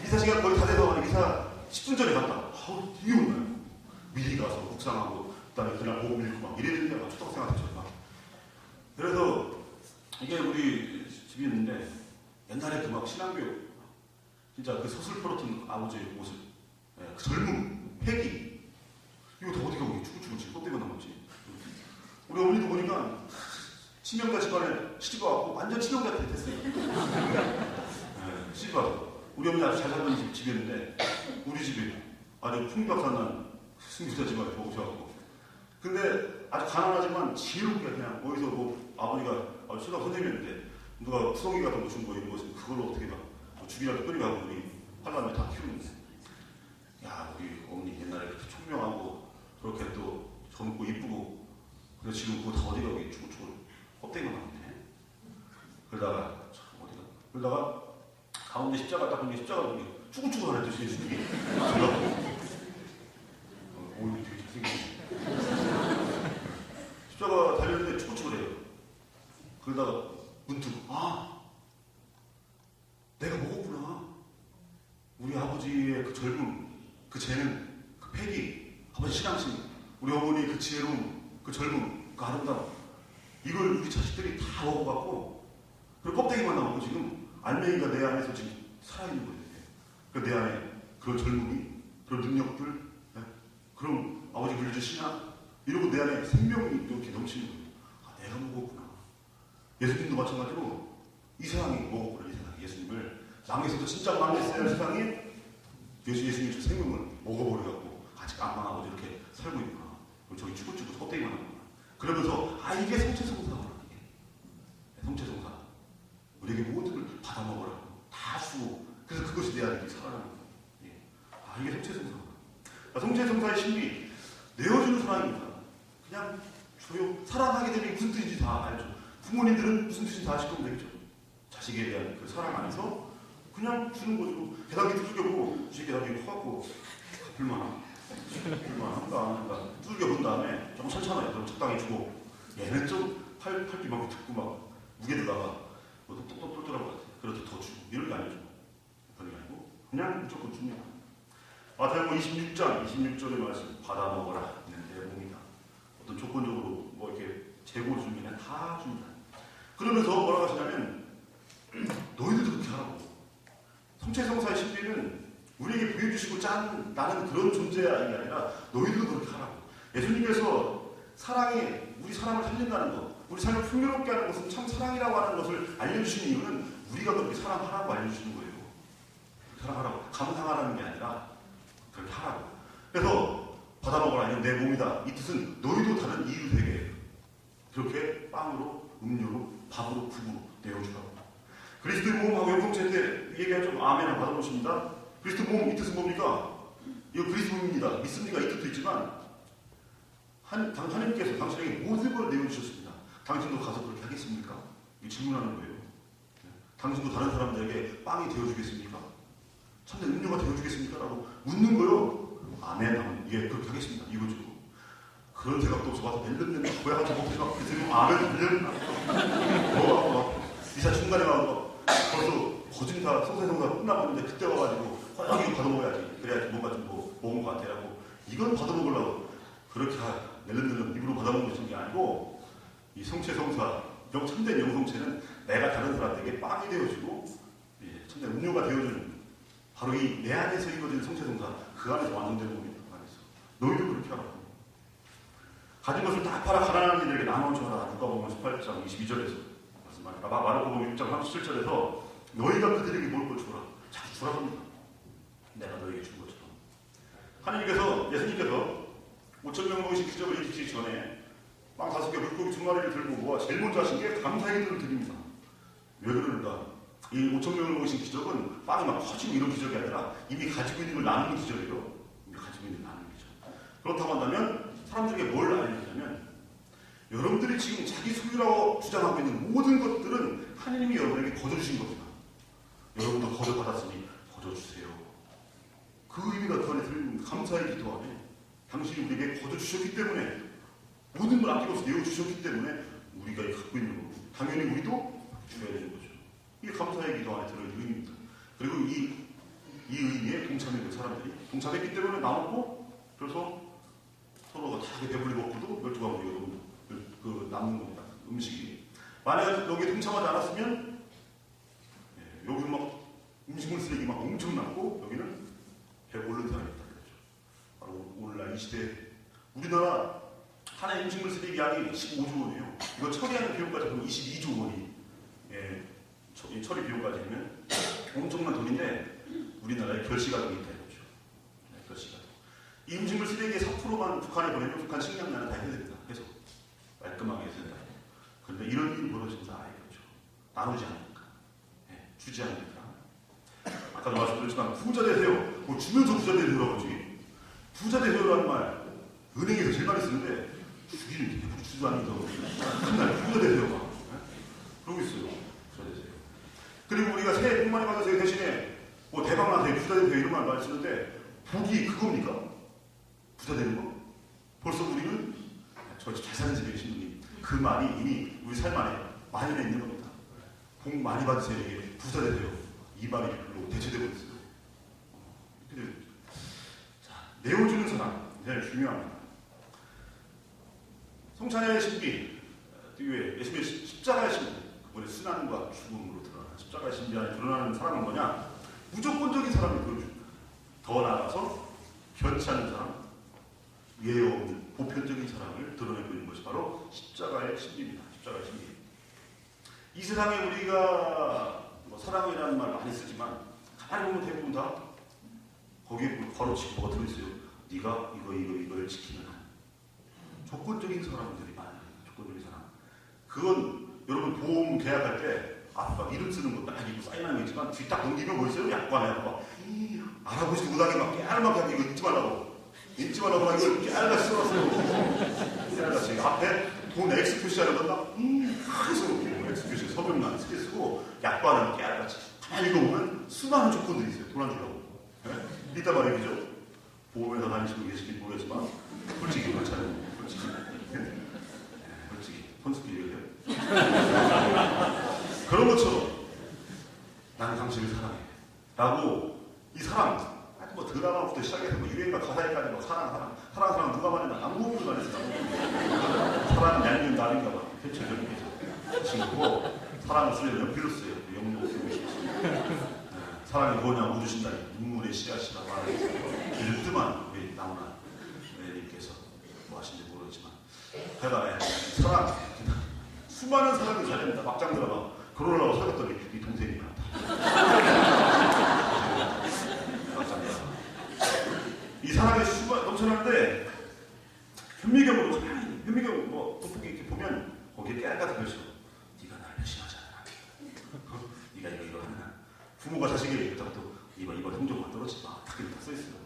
미사 시간 거의 다 돼서 미사 10분 전에 갔다. 아우 되게 혼나요. 미리 가서 묵상하고 그다음에 그날 보고 읽고 막 이래야 되는데 초등학생한테 저희가. 그래서 이게 우리 집이 있는데 옛날에 그 막 신앙교육 진짜 그 서슬 풀었던 아버지의 모습 그 젊음, 패기 이거 다 어디가 우리 추구추구 지금 껍데기만 남았지. 우리 어머니도 보니까 친형자 집안에 시집와갖고 완전 친형자 됐어요. 시집와서 우리 어머니 아주 잘 살던 집이었는데 우리 집이 아주 풍박산난 승교자 집안에 오셔갖고 근데 아주 가난하지만 지혜롭게 그냥 어디서 뭐 아버지가 수다 선생님이었는데 누가 푸성이 같은 거 준 거 이런 것은 그걸로 어떻게 막 죽이라도 끓여가고 우리 팔남에 다 키우는데 야 우리 어머니 옛날에 그렇게 총명하고 그렇게 또 젊고 이쁘고 그래서 지금 그거 다 어디가 여기 추구추구 껍데기만 남네. 그러다가 참 어디가 그러다가 가운데 십자가 딱 보니 십자가 보니 추구추구 하나 뜻이 예수님이 오 이거 되게 잘생겼네. 십자가 달렸는데 추구추구해요. 그러다가 문득 내가 먹었구나. 우리 아버지의 그 젊음, 그 재능, 그 패기, 아버지 신앙심, 우리 어머니의 그 지혜로움, 그 젊음, 그 아름다움 이걸 우리 자식들이 다 먹어갖고 그리고 껍데기만 남고 지금 알맹이가 내 안에서 지금 살아있는 거예요. 그 내 안에 그런 젊음이, 그런 능력들, 그런 아버지 물려준 신앙 이러고 내 안에 생명이 이렇게 넘치는 거예요. 내가 먹었구나. 예수님도 마찬가지로 이 세상이 먹었구나. 이 세상이 예수님을 망해서도 진짜 망했어요. 세상이 예수님 생명을 먹어버려갖고 아직 안망하고 이렇게 살고 있구나. 저기 추구추구 껍데기만 하구나. 그러면서 이게 성체성사구나. 이게 성체성사. 우리에게 모든 걸 받아먹으라고 다 주고 그래서 그것이 내 안에 살아나는 거예요. 이게 성체성사구나. 성체성사의 신비 내어주는 사랑입니다. 그냥 사랑하게 되면 무슨 뜻인지 다 알죠. 부모님들은 무슨 뜻인지 다 아실 거면 되겠죠. 자식에 대한 그 사랑 안에서 그냥 주는 거죠. 계단기 두들겨보고 주식 계단기 퍼갖고 불만한가 안 한가 두들겨본 다음에 조금 천천히 그럼 적당히 주고 얘는 좀 팔기 막 듣고 막 무게 들다가 뭐 똑똑똑 똘똘한 것 같아. 그래도 더 주고 이런 게 아니죠. 그런 게 아니고 그냥 무조건 줍니다. 마태복음 26절의 말씀 받아 먹어라 있는 내용입니다. 어떤 조건적으로 뭐 이렇게 재고 주면 다 줍니다. 그러면서 뭐라고 하시냐면 너희들도 그렇게 하라고. 성체성사의 신비는 우리에게 보여주시고 짠 나는 그런 존재가 아니라 너희들도 그렇게 하라고. 예수님께서 사랑이 우리 사람을 살린다는 것, 우리 삶을 풍요롭게 하는 것은 참 사랑이라고 하는 것을 알려주시는 이유는 우리가 그렇게 사랑하라고 알려주시는 거예요. 사랑하라고 감상하라는 게 아니라 그렇게 하라고. 그래서 받아먹으라 이는 내 몸이다. 이 뜻은 너희도 다른 이웃에게 그렇게 빵으로, 음료로, 밥으로, 국으로 내어주라고. 그리스도의 몸하고 영성체 때 얘기가 좀 아멘을 받아보십니다. 그리스도 몸, 이 뜻은 뭡니까? 이거 그리스도 몸입니다. 믿습니까? 이 뜻도 있지만 하나님께서 당신에게 모든 걸 내어주셨습니다. 당신도 가서 그렇게 하겠습니까? 이 질문하는 거예요. 당신도 다른 사람들에게 빵이 되어주겠습니까? 참된 음료가 되어주겠습니까? 라고 묻는 거요. 아멘. 예, 그렇게 하겠습니다. 이거죠. 그런 생각도 없어. 와서 멜름멜름 고향 저먹지 막 그 생각 아멘 멜름 뭐가 이사 중간에 와서 벌써 거진다 성세성사 끝나고 있는데 그때 와가지고 이거 받아먹어야지. 그래야지 뭔가 좀 먹은 것 같아라고. 이건 받아먹으려고 그렇게 멜름멜름 입으로 받아먹는 게 아니고 이 성체성사 참된 영성체는 내가 다른 사람들에게 빵이 되어주고 참된 음료가 되어주는 바로 이 내 안에서 이루어진 성체성사 그 안에서 완성되는 겁니다. 그 안에서 너희도 그렇게 하라고. 가진 것을 다 팔아 가난한 이들에게 나눠줘라. 누가복음 18장 22절에서 말씀하니까 마르코복음 6장 37절에서 너희가 그들에게 먹을 걸 주라. 자꾸 주라 합니다. 내가 너희에게 준 것처럼. 하나님께서 예수님께서 5,000명 먹으신 기적을 일으키기 전에 빵 5개, 물고기 2마리를 들고 모아 제일 먼저 하신 게 감사의 기도를 드립니다. 왜 그러는가? 이 5,000명을 먹으신 기적은 빵이 막 커지고 이런 기적이 아니라 이미 가지고 있는 걸 나누는 기적이에요. 이미 가지고 있는 걸 나누는 기적. 그렇다고 한다면 사람들에게 뭘 알려주냐면 여러분들이 지금 자기 소유라고 주장하고 있는 모든 것들은 하나님이 여러분에게 거저주신 겁니다. 여러분도 거저받았으니 거저주세요. 그 의미가 그 안에 들리는 감사의 기도 안에 당신이 우리에게 거저주셨기 때문에 모든 걸 아낌없이 내어주셨기 때문에 우리가 갖고 있는 거고 당연히 우리도 줘야 되는 거죠. 이게 감사의 기도 안에 들어있는 의미입니다. 그리고 이 의미에 동참했는 사람들이 동참했기 때문에 나눴고 그래서 서로가 다 배불리 먹고도 12가구리가 그 남는 겁니다. 음식이. 만약에 여기에 동참하지 않았으면 여기는 막 음식물 쓰레기 막 엄청 남고 여기는 배가 오른 사람이 있다. 바로 오늘날 이 시대에 우리나라 하나의 음식물 쓰레기 양이 15조 원이에요. 이거 처리하는 비용까지 보면 22조 원이 처리 비용까지 하면 엄청난 돈인데 우리나라에 결시가격이 있다 이거죠. 결시가격. 이 음식물 쓰레기의 4%만 북한에 보내면 북한 식량난은 다 해야 됩니다. 해서 깔끔하게 해야 된다. 그런데 이런 일이 벌어진다 이거죠. 나누지 않으니까. 주지 않으니까. 아까도 말씀드렸지만 부자 되세요. 뭐 주면서 부자 되세요라고 하지. 부자 되세요라는 말 은행에서 제일 많이 쓰는데 주기는 주지도 않으면서 맨날 부자 되세요가 그러고 있어요. 부자 되세요. 그리고 우리가 새해 복 많이 받으세요 대신에 뭐 대박 나세요 부자 되세요 이런 말 많이 쓰는데 복이 그겁니까? 부자 되는 거? 벌써 우리는 저 잘 사는 집에 계신 분이 그 말이 이미 우리 삶 안에 많이 있는 겁니다. 복 많이 받으세요 이게 부자 되세요 이 말이 별로 대체되고 있어요. 자, 내어주는 사람 굉장히 중요합니다. 성찬의 신비 뒤에 예수님의 십자가의 신비 그분의 순환과 죽음으로 드러나는 십자가의 신비 안에 드러나는 사람은 뭐냐? 무조건적인 사람을 보여줍니다. 더 나아가서 변치하는 사람 예외 없는 보편적인 사랑을 드러내고 있는 것이 바로 십자가의 신비입니다. 십자가의 신비. 이 세상에 우리가 뭐 사랑이라는 말 많이 쓰지만 가만히 보면 대부분 다 거기에 바로 지금 뭐가 들어있어요. 네가 이걸 지키면 조건적인 사람들이 많아요. 조건적인 사람. 그건 여러분 보험 계약할 때 앞에 이름 쓰는 거 딱 이거 사인하는 거 있지만 뒤 딱 넘기면 뭐 있어요? 약관에 막 알아보지도 못하게 막 깨알막하게 이거 잊지 말라고. 잊지 말라고 막 이걸 깨알같이 써놨어요. 깨알같이. 앞에 돈 X 표시하는 건 딱 크게 X 표시 서명란 쓰게 쓰고 약관은 깨알같이. 가만히 읽어보면 수많은 조건들이 있어요. 돈 안 주려고. 네? 이따 말이죠. 보험회사 다니시고 계시긴 모르겠지만 솔직히 그렇잖아요. 솔직히. 솔직히. 손쉽게 얘기해요. 그런 것처럼 나는 당신을 사랑해. 라고 이 사랑, 하여튼 뭐 드라마부터 시작해서 뭐 유행과 가사에까지 뭐 사랑 누가 말했나 아무것도 안 했어. 사랑은 얄미운 날인가 봐. 대체적인 게 친구고 사랑을 쓰려면 연필로 쓰여요. 영모 사랑이 뭐냐 묻으신다니 눈물의 씨앗이라고 하는 그 뜸한 우리 나무나 님께서 뭐 하신지 모르겠지만 제가 사랑 수많은 사랑을 잘 됩니다. 막장 들어가 결혼하려고 사귀었더니 이 동생이 나왔다. 막장 들어가 사랑의 수가 넘쳐나는데 현미경으로 가만히 현미경 뭐 돋보기 이렇게 보면 거기에 깨알같은 것이요. 네가 날 배신하지 않아. 네가 이거 하나. 부모가 자식에게 또 이번 형조가 떨어지지 마. 다 써 있어요.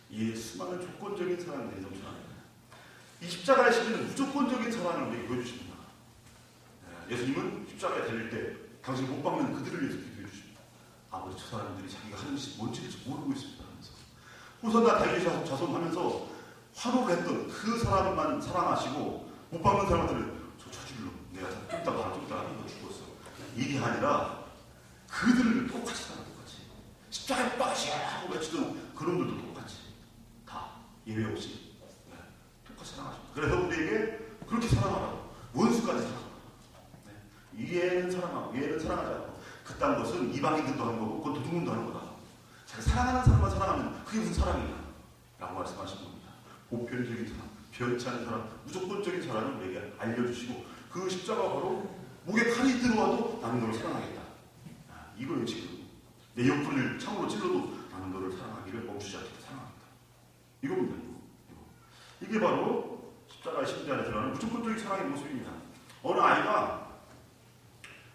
이 수많은 조건적인 사랑들이 넘쳐납니다. 이 십자가의 시대는 무조건적인 사랑을 우리에게 보여주십니다. 예수님은 십자가에 달릴 때 당신 못 박는 그들을 위해서 기도해 주십니다. 아버지 저 사람들이 자기가 하는 짓이 뭔지를 모르고 있습니다 하면서 호산나 다윗 자손하면서 화로를 했던 그 사람만 사랑하시고 못 박는 사람들은 저 저질로 내가 좀 이따가 이거 죽었어. 이게 아니라 그들을 똑같이 사랑 똑같이 십자가에 빠지야 하고 외치던 그놈들도 똑같이 다 예외 없이 똑같이 사랑하십니다. 그래서 우리에게 그렇게 사랑하라고 원수까지 사랑하라고 얘는 사랑하고 얘는 사랑하지 않고 그딴 것은 이방인들도 하는 거고 그건 도둑놈도 하는 거다. 자기 사랑하는 사람만 사랑하면 그게 무슨 사랑이냐 라고 말씀하신 겁니다. 보편적인 사랑, 변치 않은 사랑, 무조건적인 사랑을 우리에게 알려주시고 그 십자가 바로 목에 칼이 들어와도 나는 너를 사랑하겠다. 이거예요. 지금 내 옆구리를 창으로 찔러도 나는 너를 사랑하기를 멈추지 않겠다. 사랑하겠다. 이겁니다. 이게 바로 십자가의 심리 안에 드러나는 무조건적인 사랑의 모습입니다. 어느 아이가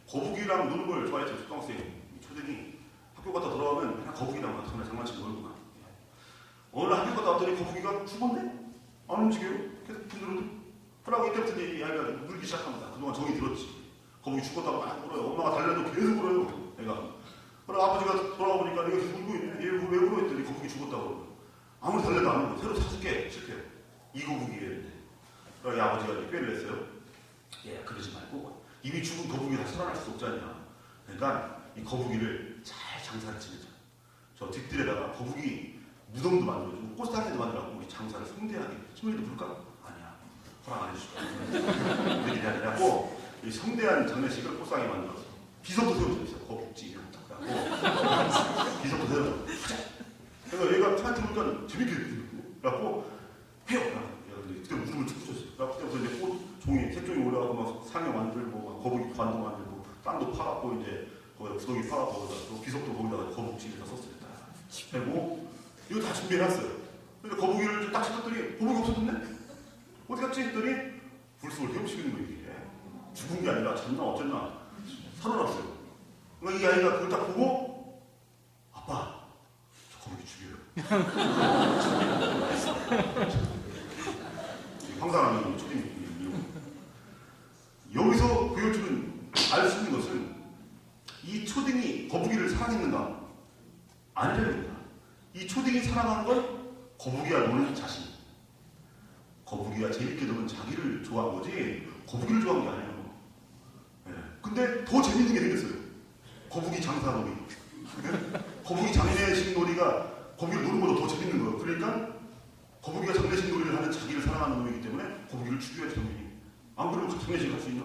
거북이랑 노는 걸 좋아했죠. 초등학생 초딩이 학교 갔다 돌아오면 그냥 거북이랑 정말 장난치고 놀구나. 어느 학교 갔다 왔더니 거북이가 죽었네? 안 움직여요? 계속 분들은 그러고 이때부터 이 아이가 울기 시작합니다. 그동안 정이 들었지. 거북이 죽었다고 막 울어요. 엄마가 달려도 계속 울어요. 애가. 그러고 아버지가 돌아오니까 내가 계속 울고 있네. 얘 왜 울어? 했더니 거북이 죽었다고 그러고. 아무리 달려도 안 울고 새로 찾을게 실패해요. 이 거북이에요. 그러고 아버지가 꾀를 냈어요. 얘 그러지 말고 이미 죽은 거북이가 살아날 수 없잖냐. 그러니까 이 거북이를 잘 장사를 지내자. 저 뒷뜰에다가 거북이 무덤도 만들어주고 꽃상에도 만들어갖고 우리 장사를 성대하게 신부님도 볼까? 아니야. 허락 안 해주실 거야. 그게 아니라고 이 성대한 장례식을 꽃상에 만들어서 비석도 세워줬어요. 거북지 이런 거 닦고 비석도 세워줘. 그래서 얘가 차한테 보니까 재밌게 그래갖고 해요. 그때 무릎을 쭉 푸셨어요. 그때부터 이제 꽃 종이 색종이 올라가고 막 상여 만들고 막 거북이 관도 만들고 땅도 파갖고 이제 거기다 구덩이 파갖고 또 비석도 거기다가 거북지에다 썼어요. 그리고 이거 다 준비해놨어요. 그래서 거북이를 딱 찾았더니 거북이 없어졌네? 어디 갔지? 했더니 불속을 헤엄치는 거예요. 이게 죽은 게 아니라 잤나 어쨌나 살아났어요. 그러니까 이 아이가 그걸 딱 보고 아빠 저 거북이 죽여요. 황당하는 초딩 여기서 교육주는 알 수 있는 것은 이 초딩이 거북이를 사랑했는가? 아니랍니다. 이 초딩이 사랑하는 건 거북이와 노는 자신. 거북이가 재밌게 노는 자기를 좋아한 거지 거북이를 좋아한 게 아니에요. 네. 근데 더 재밌는 게 생겼어요. 거북이 장사놀이. 네? 거북이 장례식 놀이가 거북이를 노는 것도 더 재밌는 거예요. 그러니까 거북이가 장례식 놀이를 하는 자기를 사랑하는 놈이기 때문에 거북이를 죽여야 장례식. 안 그러면 장례식 할 수 있나?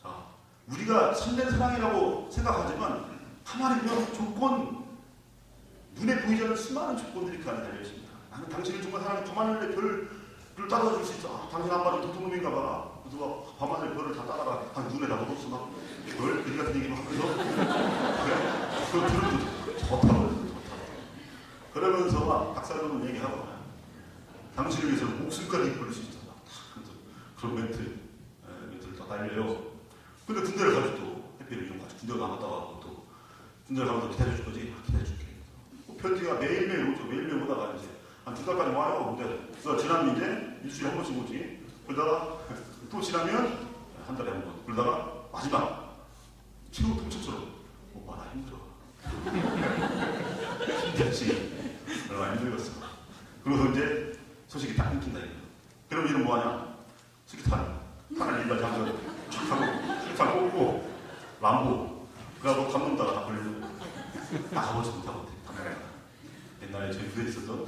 자, 우리가 참된 사랑이라고 생각하지만 가만히 보면 조건, 눈에 보이지 않는 수많은 조건들이 그 안에 달려있습니다. 나는 당신을 정말 사랑해. 밤하늘의 별을 따라줄 수 있어. 아, 당신 아빠는 도둑놈인가 봐. 누가 밤하늘의 별을 다 따라가. 눈에 다 넣었어. 막 별? 별 같은 얘기 막 하면서. 그래? 그걸 들으면 좋다고. 그러면서 막 박사님은 얘기하고 당신을 위해서 목숨까지 걸릴 수 있다. 그런 멘트를 다 날려요. 근데 군대를 가서 또 해피를 이용하죠. 군대가 나갔다 와서 또 군대를 가면서 기다려줄 거지? 기다려줄게. 편지가 매일매일 오죠. 매일매일 오다가 이제 한 2달까지 와요. 근데 그 지나면 이제 일주일에 한 번씩 오지. 그러다가 또 지나면 한 달에 한 번. 그러다가 마지막 최후 통첩처럼 오빠 나 힘들어. 힘들지. 얼마나 힘들었어. 그러고 이제 소식이 딱 끊긴다 이거. 그럼 이는 뭐하냐? 수리탄. 탄을 일반 장전 쫙 하고 수리탄 꽂고 람보. 그래갖고 감독다가 다 걸리는 거야. 나가보지 못하고 옛날에 저희 부대에 있었던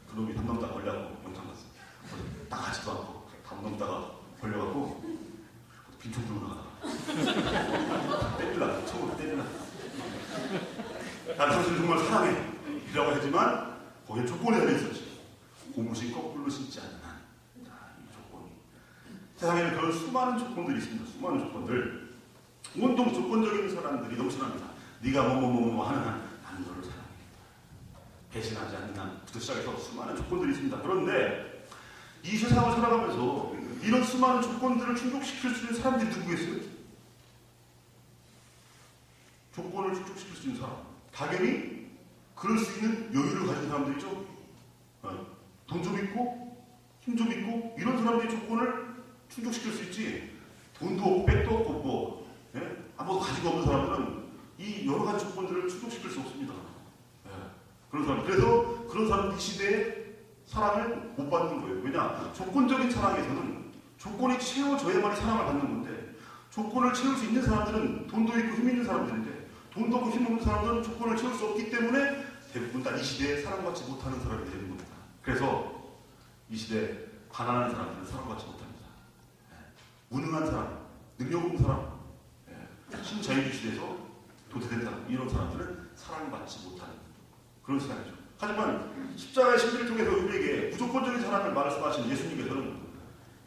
그놈이 담당다가 걸려갖고 영상 갔어. 나가지도 않고 담당다가 걸려갖고 빈총 들고 나가다가 때리려고 총으로 때리려고. 난 당신을 정말 사랑해 이라고 하지만 거기에 조건이 달려있었지. 고무신 거꾸로 신지 않는 한. 이 조건이. 세상에는 그런 수많은 조건들이 있습니다. 수많은 조건들. 온통 조건적인 사람들이 넘쳐납니다. 네가 뭐뭐뭐 하는 한 나는 너를 사랑하겠다. 배신하지 않는 한부터 시작해서 수많은 조건들이 있습니다. 그런데 이 세상을 살아가면서 이런 수많은 조건들을 충족시킬 수 있는 사람들이 누구겠어요? 조건을 충족시킬 수 있는 사람. 당연히 그럴 수 있는 여유를 가진 사람들이죠. 돈 좀 있고 힘 좀 있고 이런 사람들이 조건을 충족시킬 수 있지. 돈도 없고 백도 없고 뭐 아무것도 가지고 없는 사람들은 이 여러 가지 조건들을 충족시킬 수 없습니다. 그런 사람. 그래서 그런 사람들 이 시대에 사랑을 못 받는 거예요. 왜냐? 조건적인 사랑에서는 조건이 채워져야만이 사랑을 받는 건데 조건을 채울 수 있는 사람들은 돈도 있고 힘 있는 사람들인데 돈도 없고 힘 없는 사람들은 조건을 채울 수 없기 때문에 대부분 다 이 시대에 사랑받지 못하는 사람이 되는 겁니다. 그래서 이 시대에 가난한 사람들은 사랑받지 못합니다. 무능한 사람, 능력 없는 사람, 신자유주의 시대에서 도태된 사람, 이런 사람들은 사랑받지 못하는 그런 세상이죠. 하지만 십자가의 신비를 통해서 우리에게 무조건적인 사랑을 말씀하신 예수님께서는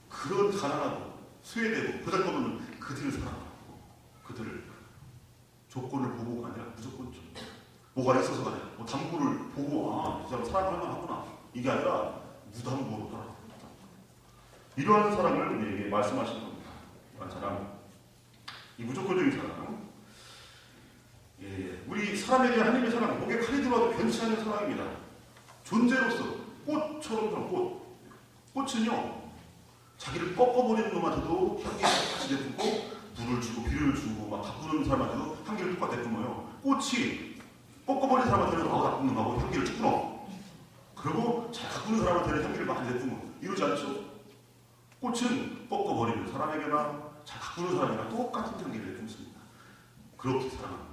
그런 가난하고 소외되고 보잘것없는 그들을 사랑하고 그들을 조건을 보고가 아니라 무조건적 뭐가 있어서가 아니라 뭐 담보를 보고 이 사람 사랑할 만하구나 이게 아니라 무담보로 사랑합니다. 이러한 사랑을 우리에게 말씀하시는 겁니다. 이러한 사랑, 이 무조건적인 사랑, 우리 사람에 대한 하나님의 사랑, 목에 칼이 들어와도 변치 않는 사랑입니다. 존재로서 꽃처럼 사랑, 꽃은요 자기를 꺾어버리는 것마저도 향기를 같이 내뿜고 물을 주고 비료를 주고 막 가꾸는 사람한테도 향기를 똑같이 내뿜어요. 꽃이 꺾어버리는 사람한테는 나쁜 놈하고 향기를 쭉 끊어. 그리고 잘 가꾸는 사람한테는 향기를 많이 내뿜어. 이러지 않죠? 꽃은 꺾어버리는 사람에게나 잘 가꾸는 사람에게나 똑같은 향기를 내뿜습니다. 그렇게 사랑합니다.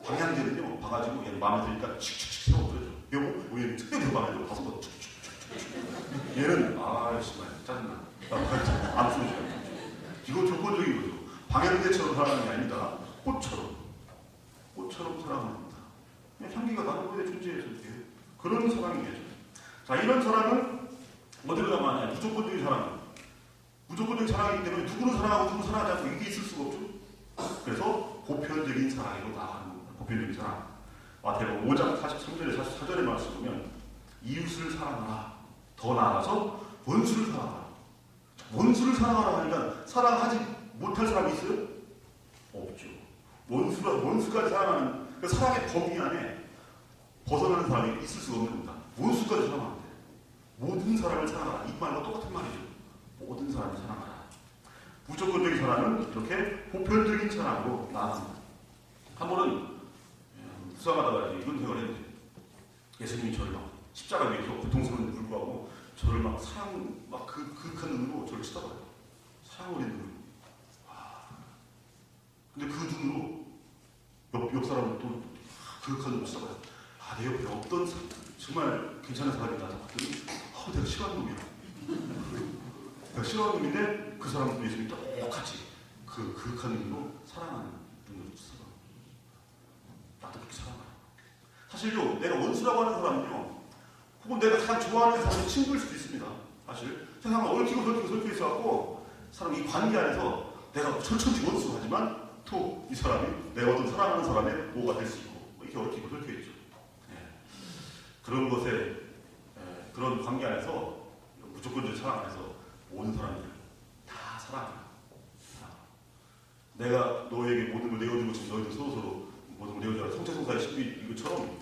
방향제는요, 봐가지고 얘는 마음에 드니까 칙칙칙 세워버려줘. 요거, 얘는 특별히 마음에 들어. 다섯 번 칙칙칙. 얘는, 정말 짜증나. 안 풀어줘요. 이건 조건적인 거죠. 방향제처럼 사랑하는 게 아니다. 꽃처럼 사랑합니다. 그냥 향기가 나는 거에 존재해서 이렇게. 그런 사랑이겠죠. 자, 이런 사랑은 어디로 담아냐? 무조건적인 사랑. 무조건적인 사랑이기 때문에 누구는 사랑하고 누구는 사랑하지 않고 이게 있을 수가 없죠. 그래서 보편적인 사랑으로 나가는 겁니다. 보편적인 사랑. 마태복음 5장 43절에 44절에 말씀 보면 이웃을 사랑하라. 더 나아가서 원수를 사랑하라. 원수를 사랑하라 하니까 사랑하지 못할 사람이 있어요? 없죠. 원수까지 사랑하는 그 사랑의 범위 안에 벗어나는 사람이 있을 수가 없는 겁니다. 원수까지 사랑하면 돼. 모든 사람을 사랑하라. 이 말과 똑같은 말이죠. 모든 사람을 사랑하라. 무조건적인 사랑은 이렇게 보편적인 사랑으로 나아갑니다. 한 번은 수상하다가 이런 생각을 했는데 예수님이 저를 막 십자가 위에 고통스러운 불구하고 저를 막 사랑 막 그윽한 눈으로 저를 쳐다봐요. 사랑 어린 눈으로. 근데 그 눈으로 옆 사람을 또 그윽한 눈으로 쳐다봐요. 내 옆에 어떤 정말 괜찮은 사람이 나서 봤더니 내가 싫어하는 놈이야. 내가 싫어하는 놈인데 그 사람도 예수님이 똑같이 그 그윽한 눈으로 사랑하는 눈으로 쳐다봐요. 나도 그렇게 사랑해요. 사실요, 내가 원수라고 하는 사람은요, 혹은 내가 가장 좋아하는 사람의 친구일 수도 있습니다. 사실 세상은 얽히고 설키고 있어갖고 사람 이 관계 안에서 내가 철천지 원수하지만 또 이 사람이 내가 어떤 사랑하는 사람의 뭐가 될 수 있고 이렇게 얽히고 설켜 있죠. 그런 것에 그런 관계 안에서 무조건적인 사랑 안에서 모든 사람들 다 사랑합니다. 내가 너에게 모든 걸 내어주고 지금 너희들 서로 모든 걸 내어주라. 성체성사의 신비 이것처럼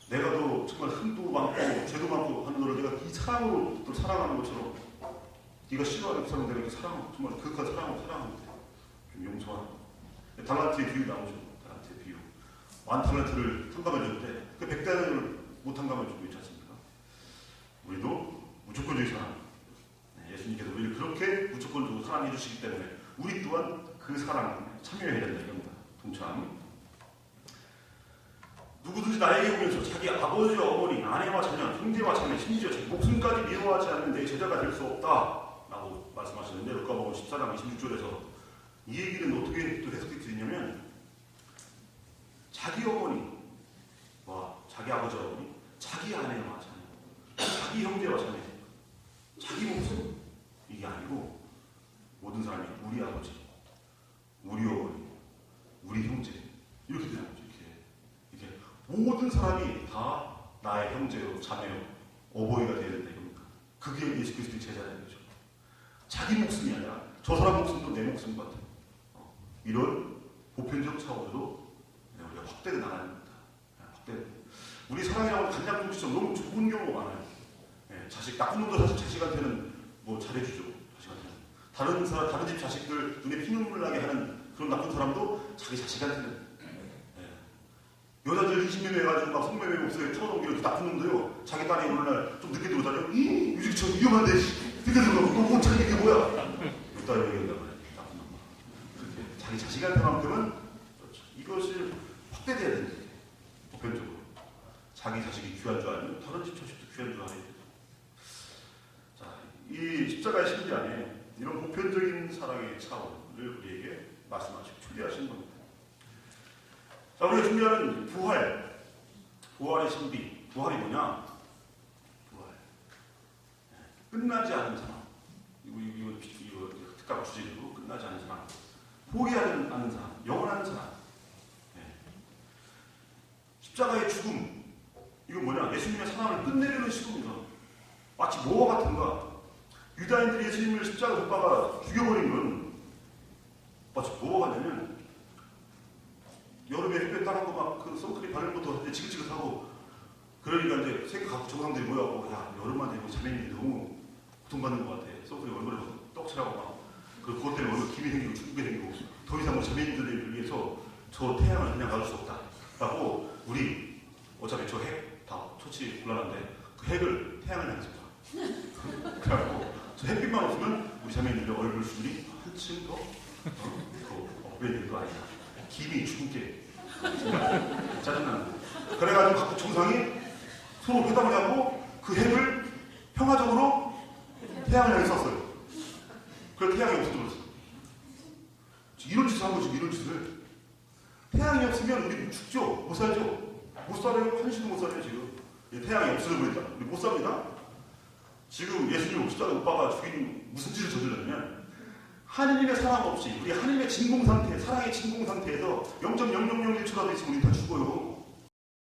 내가 너 정말 흠도 많고 죄도 많고 하는 너를 내가 이 사랑으로 또 사랑하는 것처럼 네가 싫어하는 그 사람 내가 이렇게 사랑하고 정말 그윽한 사랑으로 사랑하면 돼. 좀 용서하는. 달란트의 비유 나오죠. 달란트의 비유. 만 달란트를 탕감해줬는데 그 100달러를 못 탕감해주고 있지 않습니까? 우리도 무조건적인 사랑. 예수님께서 우리를 그렇게 무조건적으로 사랑해 주시기 때문에 우리 또한 그 사랑에 참여해야 된다 이겁니다. 동참. 누구든지 나에게 오면서 자기 아버지와 어머니, 아내와 자녀, 형제와 자매, 심지어 자기 목숨까지 미워하지 않는 내 제자가 될 수 없다 라고 말씀하시는데 루카복음 14장 26절에서 이 얘기는 어떻게 또 해석될 수 있냐면 자기 어머니와 자기 아버지와 어머니, 자기 아내와 자녀, 자기 형제와 자매, 자기 목숨 이게 아니고 모든 사람이 우리 아버지, 우리 어머니, 우리 형제 이렇게 되는 거죠. 이렇게 모든 사람이 다 나의 형제요, 자매요, 어버이가 되어야 된다 이겁니다. 그게 예수 그리스도의 제자라는 거죠. 자기 목숨이 아니라 저 사람 목숨도 내 목숨 같은 이런 보편적 차원으로 우리가 확대돼 나가야 됩니다. 확대. 우리 사랑이라고 간장 공식처럼 너무 좋은 경우가 많아요. 자식 나쁜 놈도 사실 자식한테는 뭐 잘해주죠. 자식한테는 다른 집 자식들 눈에 피눈물 나게 하는 그런 나쁜 사람도 자기 자식한테는 여자들 20명 해가지고 막 성매매 목소리에 쳐넘기는 그 나쁜 놈도요. 자기 딸이 어느 날 좀 늦게 들어오잖아요. 요즘 저 위험한데 늦게 들어오고 너 자기 이게 뭐야? 그 딸이 얘기한단 말이야. 나쁜 놈. 그렇게 자기 자식한테만큼은 그렇죠. 이것을 확대돼야 되는 거예요. 보편적으로. 자기 자식이 귀한 줄 알면 다른 집 자식도 귀한 줄 알아야 돼요. 자, 이 십자가의 신비 안에 이런 보편적인 사랑의 차원을 우리에게 말씀하시고 초대하신 겁니다. 자, 우리가 준비하는 부활의 신비. 부활이 뭐냐? 부활. 끝나지 않은 사람. 이거 특강 주제로 끝나지 않은 사람. 포기하지 않는 사람. 영원한 사람. 십자가의 죽음. 이건 뭐냐? 예수님의 사랑을 끝내려는 시도입니다. 마치 뭐와 같은가? 유다인들이 예수님을 십자가 못 박아 죽여버린 건 마치 뭐와 같냐면 여름에 햇볕 따라고 막 그 선크림 바르는 것도 지긋지긋하고 그러니까 이제 생각하고 정상들이 모여갖고 야 여름만 되고 자매님들이 너무 고통받는 것 같아. 선크림 얼굴에 떡칠하고 막 그것 때문에 얼굴 김이 생기고 죽게 생기고 더 이상 우리 자매님들을 위해서 저 태양을 그냥 가둘 수 없다 라고 우리 어차피 저 핵 다 토치 곤란한데 그 핵을 태양을 향해서 봐. 그래갖고 저 햇빛만 없으면 우리 자매님들의 얼굴 수준이 한층 더 업그레이드된 거 아니야. 김이 죽게 짜증나는 거. 그래가지고 각국 정상이 서로 회담을 하고 그 핵을 평화적으로 태양을 향해 쐈어요. 그래서 태양이 없어졌어. 이런 짓을 한 거지. 이런 짓을. 태양이 없으면 우리 죽죠. 못 살죠. 못 살아요. 한시도 못 살아요 지금. 태양이 없어져버린다. 우리 못 삽니다. 지금 예수님 십자가 못 박아 죽인 무슨 짓을 저질렀냐면 하느님의 사랑 없이 우리 하느님의 진공 상태, 사랑의 진공 상태에서 0.0001초라도 있으면 우리 다 죽어요.